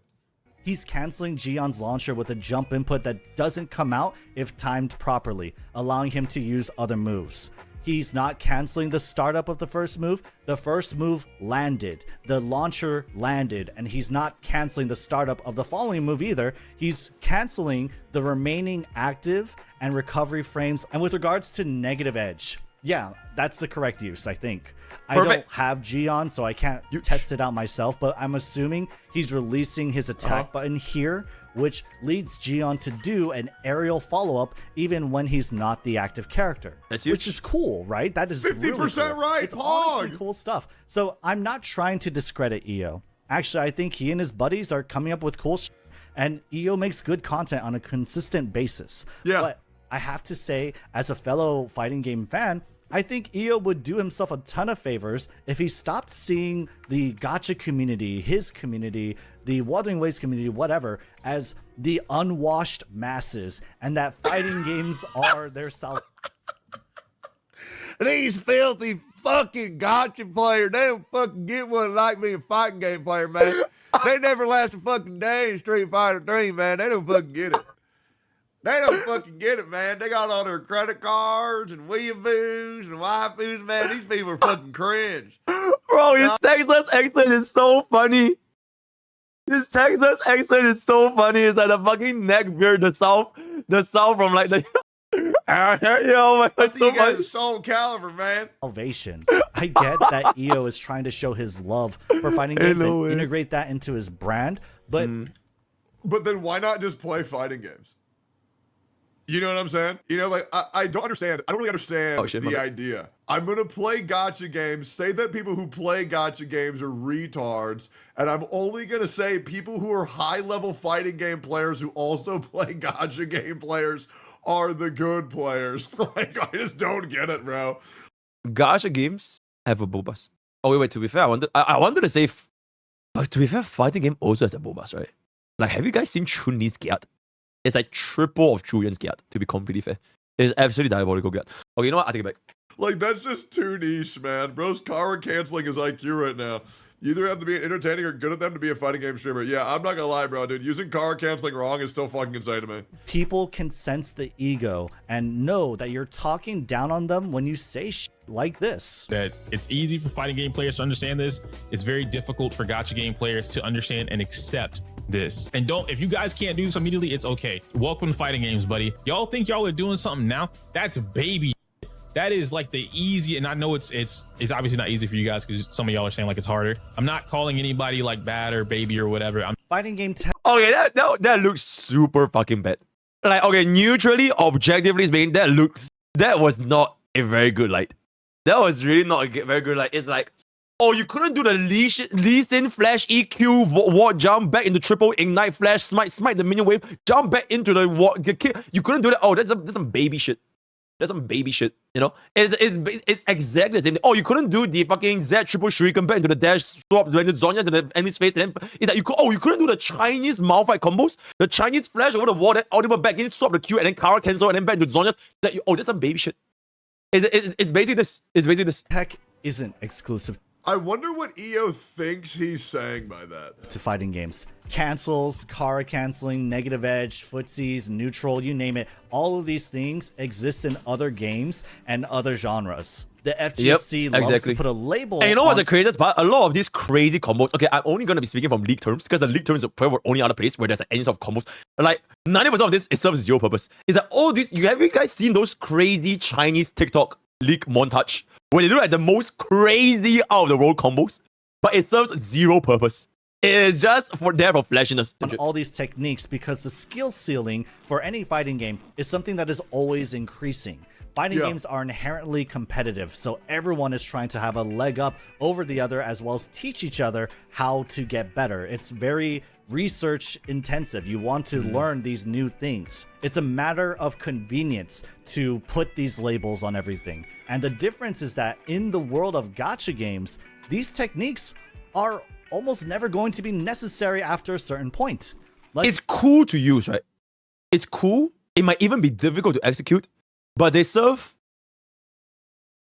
He's canceling Gion's launcher with a jump input that doesn't come out if timed properly, allowing him to use other moves. He's not canceling the startup of the first move. The first move landed. The launcher landed. And he's not canceling the startup of the following move either. He's canceling the remaining active and recovery frames. And with regards to negative edge, yeah, that's the correct use, I think. I don't have Gion, so I can't test it out myself, but I'm assuming he's releasing his attack button here, which leads Gion to do an aerial follow-up even when he's not the active character. That's huge. Which is cool, right? That is 50% really cool. right, It's Pog. honestly cool stuff. So I'm not trying to discredit EO. Actually, I think he and his buddies are coming up with cool shit, and EO makes good content on a consistent basis. Yeah. But I have to say, as a fellow fighting game fan, I think EO would do himself a ton of favors if he stopped seeing the gacha community, his community, the Wuthering Waves community, whatever, as the unwashed masses, and that fighting games are their salvation. These filthy fucking gotcha players, they don't fucking get one like me, a fighting game player, man. They never last a fucking day in Street Fighter 3, man. They don't fucking get it. They don't fucking get it, man. They got all their credit cards and weeaboos and waifus, man. These people are fucking cringe. Bro, his Texas accent is so funny. His Texas accent is so funny. It's like the fucking neck beard, the south from like the. Yo, my god, so You got funny. Soul Calibur, man. I get that EO is trying to show his love for fighting games and integrate that into his brand, but But then why not just play fighting games? You know what I'm saying? You know, like, I don't understand. I don't really understand the idea. I'm going to play gacha games, say that people who play gacha games are retards, and I'm only going to say people who are high-level fighting game players who also play gacha game players are the good players. Like, I just don't get it, bro. Gacha games have a bobas. Oh wait. To be fair, I wanted to say, but to be fair, fighting game also has a bobas, right? Like, have you guys seen Chun-Li's Gyat? It's like triple of Julian's Gyat, to be completely fair. It's absolutely diabolical Gyat. Okay, you know what? I take it back. Like, that's just too niche, man. Bro's Kara canceling his IQ right now. You either have to be entertaining or good at them to be a fighting game streamer. Yeah, I'm not gonna lie, bro, dude. Using Kara canceling wrong is still fucking insane to me. people can sense the ego and know that you're talking down on them when you say shit like this. That it's easy for fighting game players to understand this. It's very difficult for gacha game players to understand and accept this. And if you guys can't do this immediately, it's okay. Welcome to fighting games, buddy. Y'all think y'all are doing something now? That's baby. That is like the easy, and I know it's obviously not easy for you guys because some of y'all are saying like it's harder. I'm not calling anybody like bad or baby or whatever. I'm Fighting game Okay, that looks super fucking bad. Like, okay, neutrally, objectively speaking, that was not a very good light. That was really not a very good light. It's like, oh, you couldn't do the Lee Sin flash EQ ward jump back into triple ignite flash smite the minion wave jump back into the ward. You couldn't do that. Oh, that's some baby shit. That's some baby shit, you know? It's exactly the same thing. Oh, you couldn't do the fucking Z triple shuriken back into the dash swap when the Zonya to the enemy's face. And then it's like, you couldn't do the Chinese Malphite combos, the Chinese flash over the wall, then ultimate back in, swap the Q, and then Kara cancel, and then back to Zonya's. That's some baby shit. It's basically this. It's basically this. tech isn't exclusive I wonder what EO thinks he's saying by that. to fighting games. Cancels, Kara canceling, negative edge, footsies, neutral, you name it. All of these things exist in other games and other genres. The FGC loves to put a label. And you know what's on the craziest part? A lot of these crazy combos. Okay, I'm only gonna be speaking from league terms because the league terms are probably the only other place where there's like any sort of combos. Like 90% of this, it serves zero purpose. Is that all these? Have you guys seen those crazy Chinese TikTok league montage where they do like the most crazy out of the world combos, but it serves zero purpose. It is just there for flashiness. On all these techniques because the skill ceiling for any fighting game is something that is always increasing. Fighting games are inherently competitive, so everyone is trying to have a leg up over the other as well as teach each other how to get better. It's very research intensive. You want to learn these new things. It's a matter of convenience to put these labels on everything. And the difference is that in the world of gacha games, these techniques are almost never going to be necessary after a certain point. Like, it's cool to use, right? It's cool. It might even be difficult to execute, but they serve,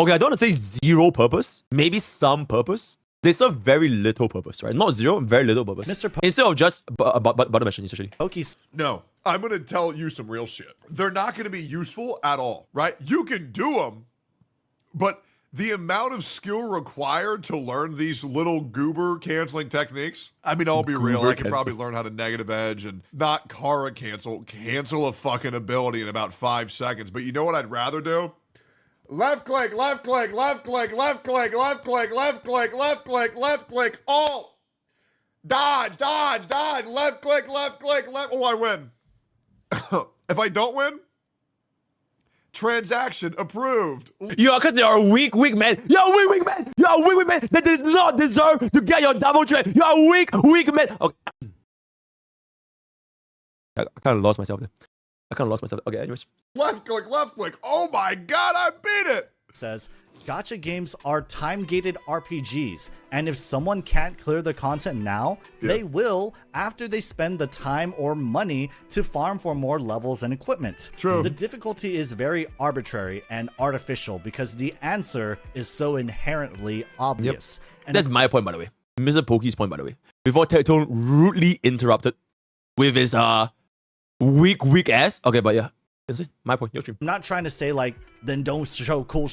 okay, I don't want to say zero purpose, maybe some purpose. They serve very little purpose, right? Not zero, very little purpose. MrPokke Instead of just butter machine, essentially. No, I'm going to tell you some real shit. They're not going to be useful at all, right? You can do them, but the amount of skill required to learn these little goober canceling techniques, I mean, I'll be real, I can probably learn how to negative edge and not Kara cancel a fucking ability in about 5 seconds. But you know what I'd rather do? Left click, left click, left click, left click, left click, left click, left click, left click, alt. Dodge, dodge, dodge, left click, left click, left. Oh, I win. If I don't win, transaction approved. Because you're a weak man. You're a weak man. You're a weak man that does not deserve to get your double trade. You're a weak man. Okay. I kind of lost myself there. Okay, anyways. Left click, left click. Oh my god, I beat it. Says, gacha games are time-gated RPGs, and if someone can't clear the content now, they will after they spend the time or money to farm for more levels and equipment. True. The difficulty is very arbitrary and artificial because the answer is so inherently obvious. And That's my point, by the way. MrPokke's point, by the way. Before Tectone rudely interrupted with his weak ass. Okay, but yeah. That's it. My point. Your stream. I'm not trying to say like, then don't show cool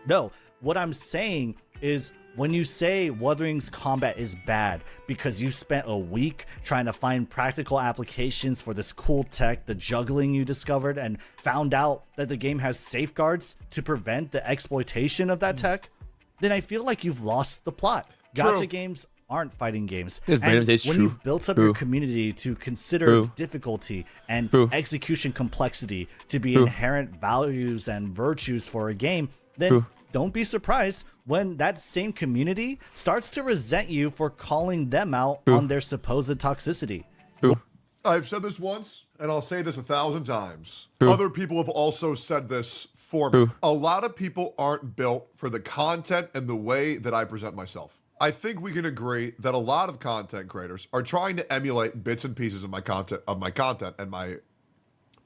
No, what I'm saying is when you say Wuthering's combat is bad because you spent a week trying to find practical applications for this cool tech, the juggling you discovered, and found out that the game has safeguards to prevent the exploitation of that tech, then I feel like you've lost the plot. Gacha games aren't fighting games. And when you've built up your community to consider difficulty and execution complexity to be inherent values and virtues for a game, then don't be surprised when that same community starts to resent you for calling them out on their supposed toxicity. I've said this once, and I'll say this 1,000 times. Other people have also said this for me. A lot of people aren't built for the content and the way that I present myself. I think we can agree that a lot of content creators are trying to emulate bits and pieces of my content and my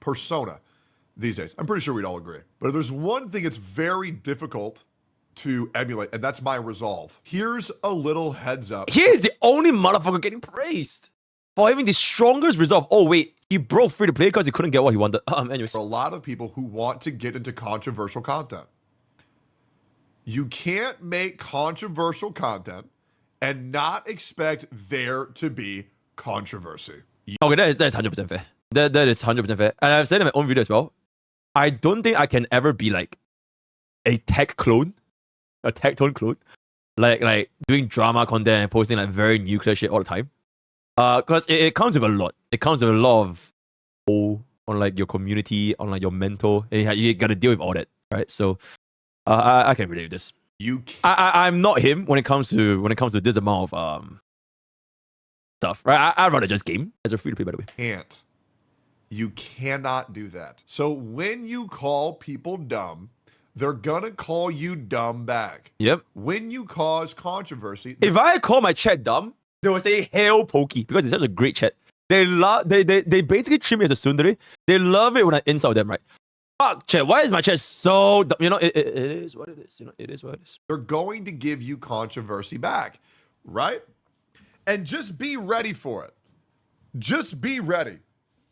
persona these days. I'm pretty sure we'd all agree. But if there's one thing that's very difficult to emulate, and that's my resolve. Here's a little heads up. He is the only motherfucker getting praised for having the strongest resolve. Oh wait, he broke free to play because he couldn't get what he wanted. Anyways. For a lot of people who want to get into controversial content. You can't make controversial content and not expect there to be controversy. Okay, that is 100% fair. That is 100% fair. And I've said in my own video as well, I don't think I can ever be like a tech clone, a Tectone clone, like doing drama content and posting like very nuclear shit all the time. Because it comes with a lot. It comes with a lot of on like your community, on like your mental. You gotta deal with all that, right? So I can relate with this. I'm not him when it comes to this amount of stuff, right? I'd rather just game as a free to play, by the way. You cannot do that. So when you call people dumb, they're gonna call you dumb back. Yep. When you cause controversy, if I call my chat dumb, they will say "Hail Pokke" because it's such a great chat. They basically treat me as a tsundere. They love it when I insult them, right? Fuck chat, why is my chat so dumb? You know, it is what it is. You know, it is what it is. They're going to give you controversy back, right? And just be ready for it. Just be ready.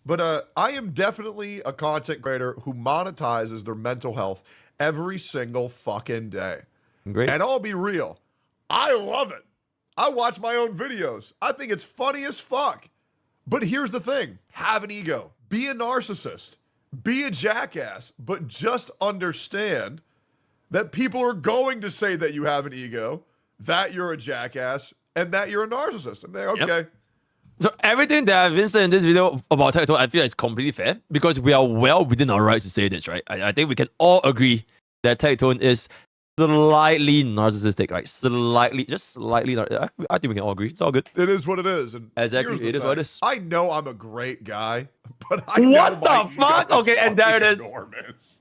But I am definitely a content creator who monetizes their mental health every single fucking day. Great. And I'll be real. I love it. I watch my own videos. I think it's funny as fuck. But here's the thing. Have an ego. Be a narcissist. Be a jackass. But just understand that people are going to say that you have an ego, that you're a jackass, and that you're a narcissist. And they're okay. So everything that I've been saying in this video about Tectone, I feel like it's completely fair because we are well within our rights to say this, right? I think we can all agree that Tectone is slightly narcissistic, right? Slightly, just slightly. I think we can all agree. It's all good. It is what it is. And Exactly, here's the it is what it thing. is. I know I'm a great guy, but I know What my the fuck? ego is Okay, and there it fucking is. Enormous.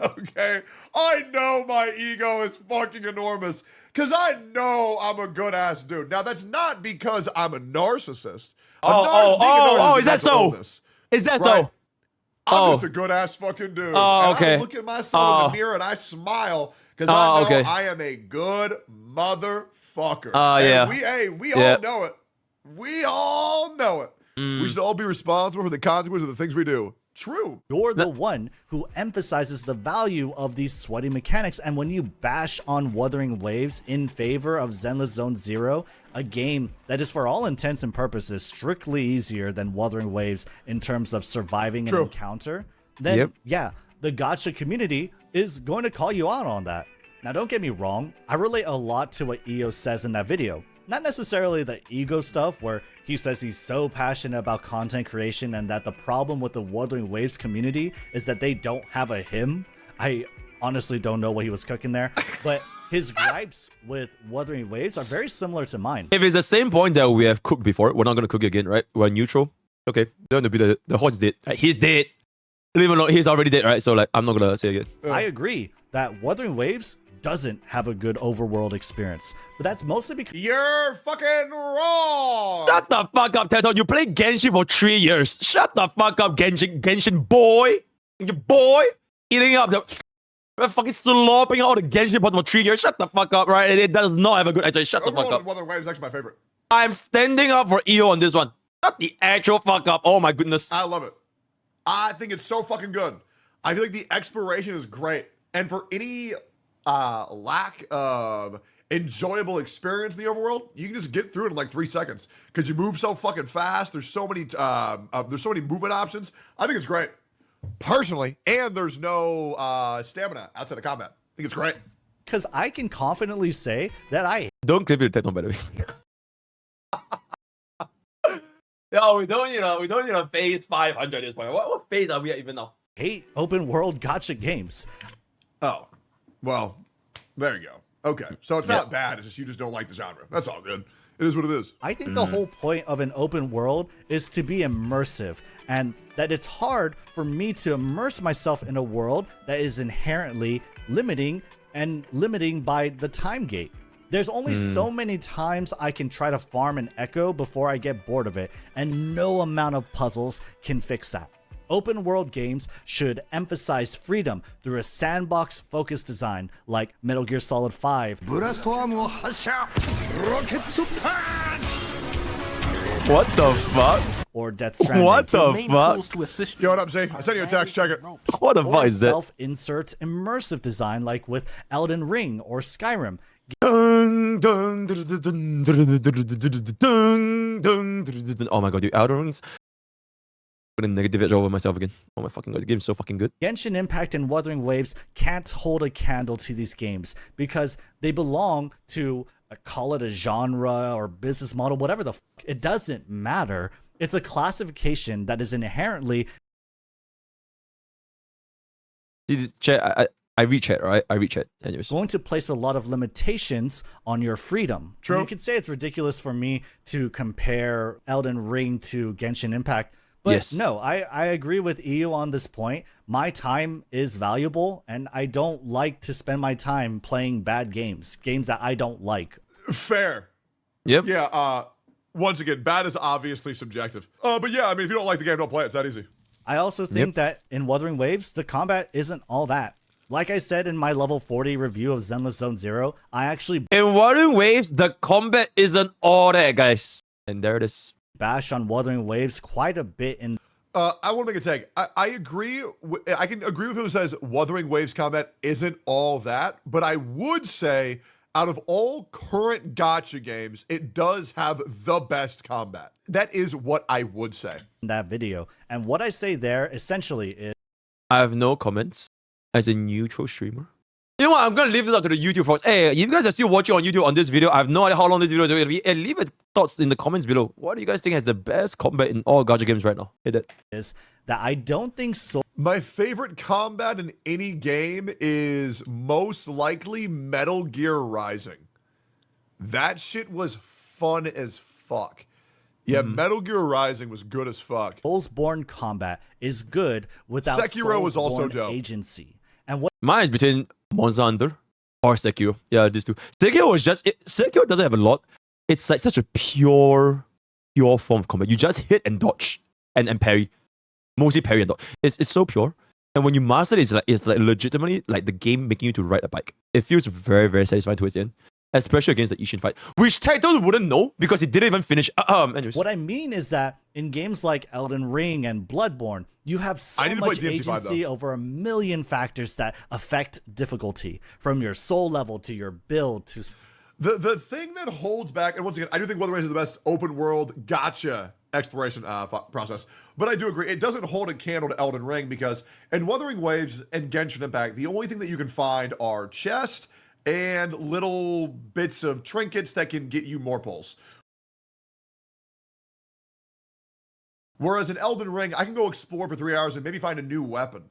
Okay, I know my ego is fucking enormous because I know I'm a good ass dude. Now that's not because I'm a narcissist. Is that so? Is that Right. so? I'm just a good ass fucking dude. Oh, and okay. I look at myself in the mirror and I smile because I know okay. I am a good motherfucker. Yeah. And we all know it. We all know it. We should all be responsible for the consequences of the things we do. True. You're the one who emphasizes the value of these sweaty mechanics, and when you bash on Wuthering Waves in favor of Zenless Zone Zero, a game that is for all intents and purposes strictly easier than Wuthering Waves in terms of surviving an encounter, then yeah, the gacha community is going to call you out on that. Now don't get me wrong, I relate a lot to what EO says in that video. Not necessarily the ego stuff where he says he's so passionate about content creation and that the problem with the Wuthering Waves community is that they don't have a him. I honestly don't know what he was cooking there, but his gripes with Wuthering Waves are very similar to mine. If it's the same point that we have cooked before, we're not going to cook it again, right? We're neutral. Okay, don't be the horse is dead. Right? He's dead. Leave him alone. He's already dead, right? So like, I'm not going to say it again. I agree that Wuthering Waves doesn't have a good overworld experience, but that's mostly because You're fucking wrong. Shut the fuck up, Tectone. You played Genshin for 3 years. Shut the fuck up, Genshin boy. Your boy eating up the fucking slopping out the Genshin parts for 3 years. Shut the fuck up, right? It does not have a good actually. Shut the fuck up. Wuthering Waves is actually my favorite. I'm standing up for EO on this one. Shut the actual fuck up. Oh my goodness. I love it. I think it's so fucking good. I feel like the exploration is great. And for any lack of enjoyable experience in the overworld, you can just get through it in like 3 seconds because you move so fucking fast. There's so many movement options. I think it's great personally, and there's no stamina outside of combat. I think it's great. because I can confidently say that I Don't clip it, Tectone, by the way. Yo, we don't need a phase 500 at this point. What phase are we at even now? hate open world gacha games. Oh, well, there you go. Okay, so it's not bad. It's just you just don't like the genre. That's all good. It is what it is. I think the whole point of an open world is to be immersive, and that it's hard for me to immerse myself in a world that is inherently limiting by the time gate. There's only so many times I can try to farm an echo before I get bored of it, and no amount of puzzles can fix that. Open world games should emphasize freedom through a sandbox focused design like Metal Gear Solid 5, What the fuck? or Death Stranding. What the Main fuck? tools to assist Yo, what up, Z? I sent you a text. Check it. What the Or fuck is that? self-insert immersive design like with Elden Ring or Skyrim. Dun, dun, dun, dun, dun, dun, dun, dun, dun. Oh my god, dude, Elden Rings. I'm gonna negative it over myself again. Oh my fucking god, the game's so fucking good. Genshin Impact and Wuthering Waves can't hold a candle to these games because they belong to, call it a genre or business model, whatever the fuck. It doesn't matter. It's a classification that is inherently See this chat, I read chat, right? I read chat. Anyways. going to place a lot of limitations on your freedom. True. You could say it's ridiculous for me to compare Elden Ring to Genshin Impact, but Yes. no, I agree with EU on this point. My time is valuable, and I don't like to spend my time playing bad games that I don't like. Fair. Yep. Yeah, once again, bad is obviously subjective. But yeah, I mean, if you don't like the game, don't play it. It's that easy. I also think that in Wuthering Waves, the combat isn't all that. Like I said in my level 40 review of Zenless Zone Zero, I actually In Wuthering Waves, the combat isn't all that, guys. And there it is. bash on Wuthering Waves quite a bit in I want to make a take. I agree. I can agree with who says Wuthering Waves combat isn't all that, but I would say out of all current gacha games, it does have the best combat. That is what I would say. that video. And what I say there essentially is I have no comments as a neutral streamer. You know what? I'm gonna leave this up to the YouTube folks. Hey, you guys are still watching on YouTube on this video. I have no idea how long this video is going to be. And leave your thoughts in the comments below. What do you guys think has the best combat in all gacha games right now? Hit it. Is that I don't think My favorite combat in any game is most likely Metal Gear Rising. That shit was fun as fuck. Yeah, Metal Gear Rising was good as fuck. Soulsborne combat is good without Sekiro was also Soulsborne dope. agency. And what Mine is between Monster Hunter or Sekiro. Yeah, these two. Sekiro was just... Sekiro doesn't have a lot. It's like such a pure form of combat. You just hit and dodge and parry. Mostly parry and dodge. It's so pure. And when you master it, it's like legitimately like the game making you to ride a bike. It feels very, very satisfying towards the end. Especially against the Ishin fight, which Tectone wouldn't know because he didn't even finish. Anyways. What I mean is that in games like Elden Ring and Bloodborne, you have so much agency over a million factors that affect difficulty, from your soul level to your build to... The thing that holds back, and once again, I do think Weather Race is the best open world gacha exploration process, but I do agree, it doesn't hold a candle to Elden Ring because in Wuthering Waves and Genshin Impact, the only thing that you can find are chests and little bits of trinkets that can get you more pulls. Whereas in Elden Ring, I can go explore for 3 hours and maybe find a new weapon,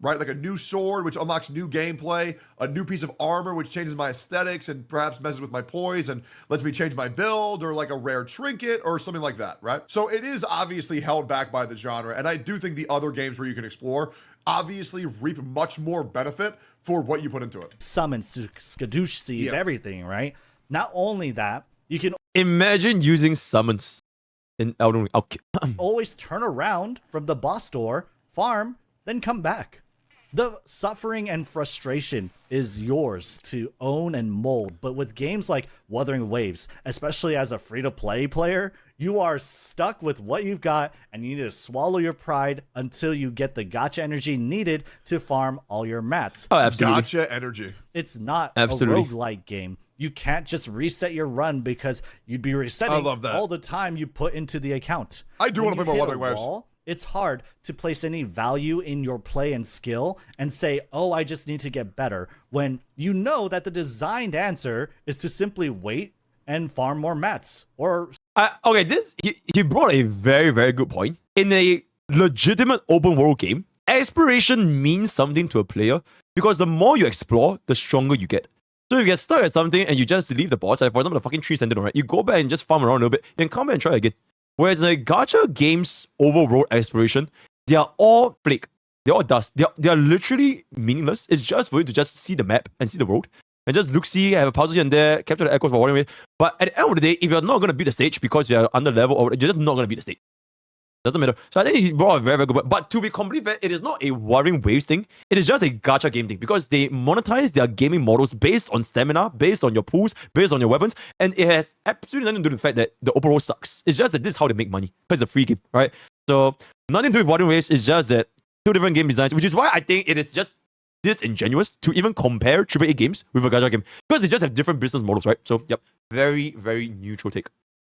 right? Like a new sword, which unlocks new gameplay, a new piece of armor, which changes my aesthetics and perhaps messes with my poise and lets me change my build, or like a rare trinket or something like that, right? So it is obviously held back by the genre, and I do think the other games where you can explore obviously reap much more benefit for what you put into it. Summons to skadoosh seeds, everything, right? Not only that, you can Imagine using summons in Elden Ring. Okay. always turn around from the boss door, farm, then come back. The suffering and frustration is yours to own and mold, but with games like Wuthering Waves, especially as a free-to-play player, you are stuck with what you've got and you need to swallow your pride until you get the gacha energy needed to farm all your mats. Oh, absolutely. Gacha energy. It's not Absolutely. a roguelike game. You can't just reset your run because you'd be resetting all the time you put into the account. I do want to play more Wuthering Waves. It's hard to place any value in your play and skill and say, oh, I just need to get better, when you know that the designed answer is to simply wait and farm more mats. Or okay, he brought a very, very good point. In a legitimate open world game, exploration means something to a player because the more you explore, the stronger you get. So if you get stuck at something and you just leave the boss, like for example, the fucking tree sentinel, right? You go back and just farm around a little bit, then come back and try again. Whereas in the gacha games overworld exploration, they are all flake. They're all dust. They are literally meaningless. It's just for you to just see the map and see the world. And just look, see, have a puzzle here and there, capture the echoes for one way. But at the end of the day, if you're not going to beat the stage because you're under level, or you're just not going to beat the stage. Doesn't matter. So I think he brought a very, very good point. But to be completely fair, it is not a Wuthering Waves thing. It is just a gacha game thing because they monetize their gaming models based on stamina, based on your pools, based on your weapons. And it has absolutely nothing to do with the fact that the open world sucks. It's just that this is how they make money because it's a free game, right? So nothing to do with Wuthering Waves. It's just that two different game designs, which is why I think it is just disingenuous to even compare AAA games with a gacha game because they just have different business models, right? So, yep, very, very neutral take,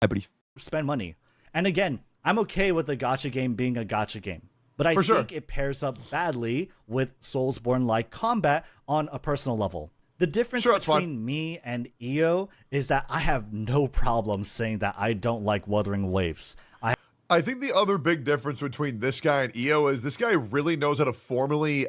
I believe. spend money. And again, I'm okay with a gacha game being a gacha game, but I think it pairs up badly with Soulsborne-like combat on a personal level. The difference between me and EO is that I have no problem saying that I don't like Wuthering Waves. I think the other big difference between this guy and EO is this guy really knows how to formally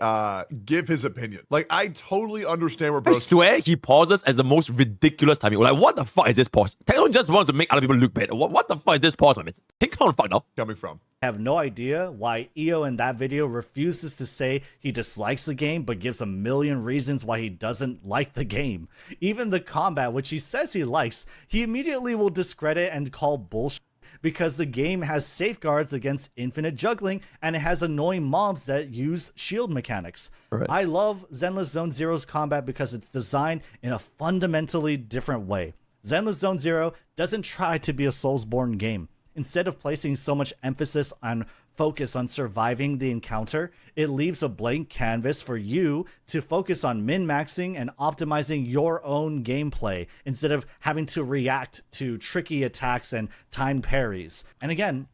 give his opinion. Like, I totally understand where I bros... swear he pauses as the most ridiculous timing. Like, what the fuck is this pause? Tectone just wants to make other people look bad. What the fuck is this pause, man? Think how the fuck now? Coming from. I have no idea why EO in that video refuses to say he dislikes the game, but gives a million reasons why he doesn't like the game. Even the combat, which he says he likes, he immediately will discredit and call bullshit, because the game has safeguards against infinite juggling and it has annoying mobs that use shield mechanics. Right. I love Zenless Zone Zero's combat because it's designed in a fundamentally different way. Zenless Zone Zero doesn't try to be a Soulsborne game. Instead of placing so much emphasis on focus on surviving the encounter, it leaves a blank canvas for you to focus on min-maxing and optimizing your own gameplay instead of having to react to tricky attacks and timed parries. And again,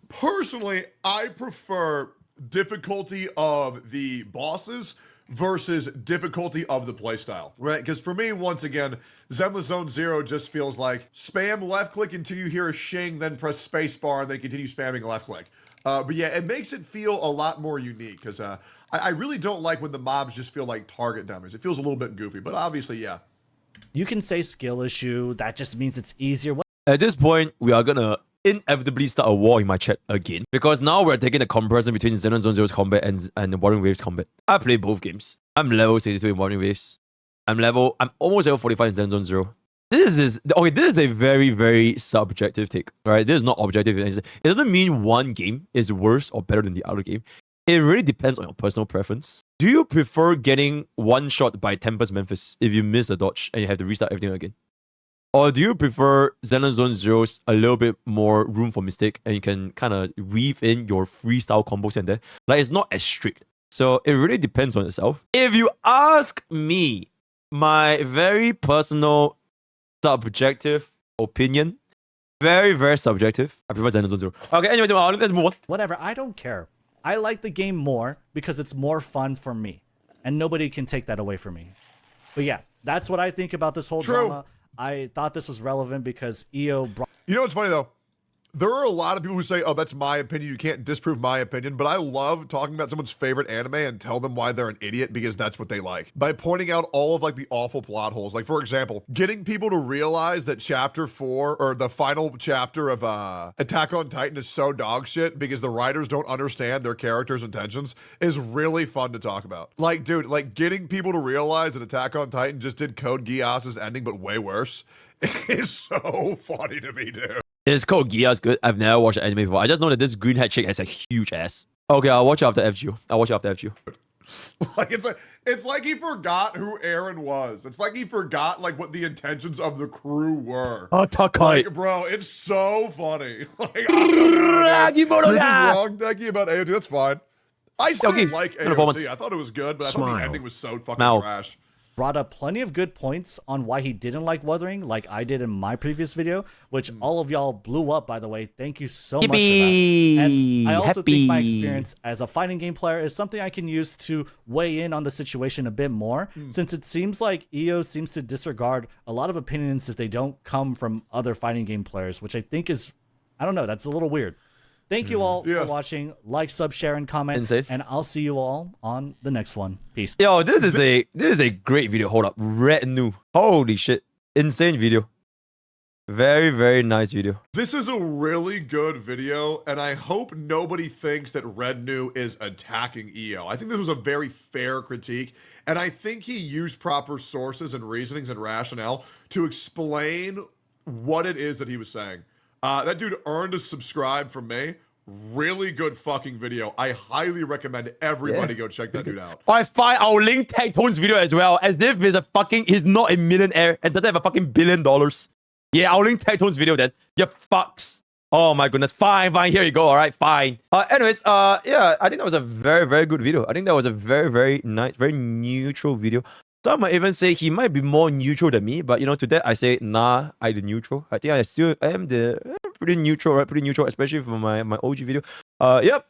personally, I prefer difficulty of the bosses versus difficulty of the playstyle, right? Because for me, once again, Zenless Zone Zero just feels like spam left click until you hear a shing, then press spacebar, and then continue spamming left click. But yeah, it makes it feel a lot more unique because I really don't like when the mobs just feel like target dummies. It feels a little bit goofy, but obviously, yeah. You can say skill issue. That just means it's easier. At this point, we are gonna inevitably start a war in my chat again because now we're taking a comparison between Zenless Zone Zero's combat and Wuthering Waves combat. I play both games. I'm level 62 in Wuthering Waves. I'm almost level 45 in Zenless Zone Zero. This is a very, very subjective take, right? This is not objective. It doesn't mean one game is worse or better than the other game. It really depends on your personal preference. Do you prefer getting one shot by Tempest Memphis if you miss a dodge and you have to restart everything again? Or do you prefer Zenless Zone Zero's a little bit more room for mistake and you can kind of weave in your freestyle combos and there? Like, it's not as strict. So it really depends on yourself. If you ask me, my very personal subjective opinion, very, very subjective, I prefer Zenless Zone Zero. Okay, anyway, let's move on. Whatever, I don't care. I like the game more because it's more fun for me. And nobody can take that away from me. But yeah, that's what I think about this whole drama. I thought this was relevant because EO brought... You know what's funny, though? There are a lot of people who say, oh, that's my opinion. You can't disprove my opinion. But I love talking about someone's favorite anime and tell them why they're an idiot because that's what they like. By pointing out all of like the awful plot holes. Like, for example, getting people to realize that chapter 4 or the final chapter of Attack on Titan is so dog shit because the writers don't understand their characters' intentions is really fun to talk about. Like, dude, like getting people to realize that Attack on Titan just did Code Geass's ending, but way worse is so funny to me, dude. Is Code Geass good? I've never watched an anime before. I just know that this green hat chick has a huge ass. Okay, I'll watch it after FGO. Like it's like he forgot who Aaron was. It's like he forgot like what the intentions of the crew were. Oh, Takai. Like, bro, it's so funny. Like, I don't know, you're just wrong, Decky, about AOT. That's fine. I still like AOT. I thought it was good, but I thought the ending was so fucking trash. Brought up plenty of good points on why he didn't like Wuthering, like I did in my previous video, which all of y'all blew up, by the way. Thank you so much for that. And I also think my experience as a fighting game player is something I can use to weigh in on the situation a bit more, since it seems like EO seems to disregard a lot of opinions if they don't come from other fighting game players, which I think is, I don't know, that's a little weird. Thank you all for watching. Like, sub, share, and comment. And I'll see you all on the next one. Peace. Yo, this is a great video. Hold up. Rednu. Holy shit. Insane video. Very, very nice video. This is a really good video, and I hope nobody thinks that Rednu is attacking EO. I think this was a very fair critique, and I think he used proper sources and reasonings and rationale to explain what it is that he was saying. That dude earned a subscribe from me. Really good fucking video. I highly recommend everybody go check that dude out. Alright, fine. I'll link Tectone's video as well. As if he's not a millionaire and doesn't have a fucking $1 billion. Yeah, I'll link Tectone's video then. You fucks. Oh my goodness. Fine. Here you go. Alright, fine. Anyways, yeah, I think that was a very, very good video. I think that was a very, very nice, very neutral video. Some might even say he might be more neutral than me, but you know, to that I say, nah, I'm the neutral. I think I am the pretty neutral, right? Pretty neutral, especially for my OG video. Yep.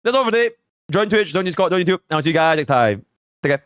That's all for today. Join Twitch, join Discord, join YouTube. I'll see you guys next time. Take care.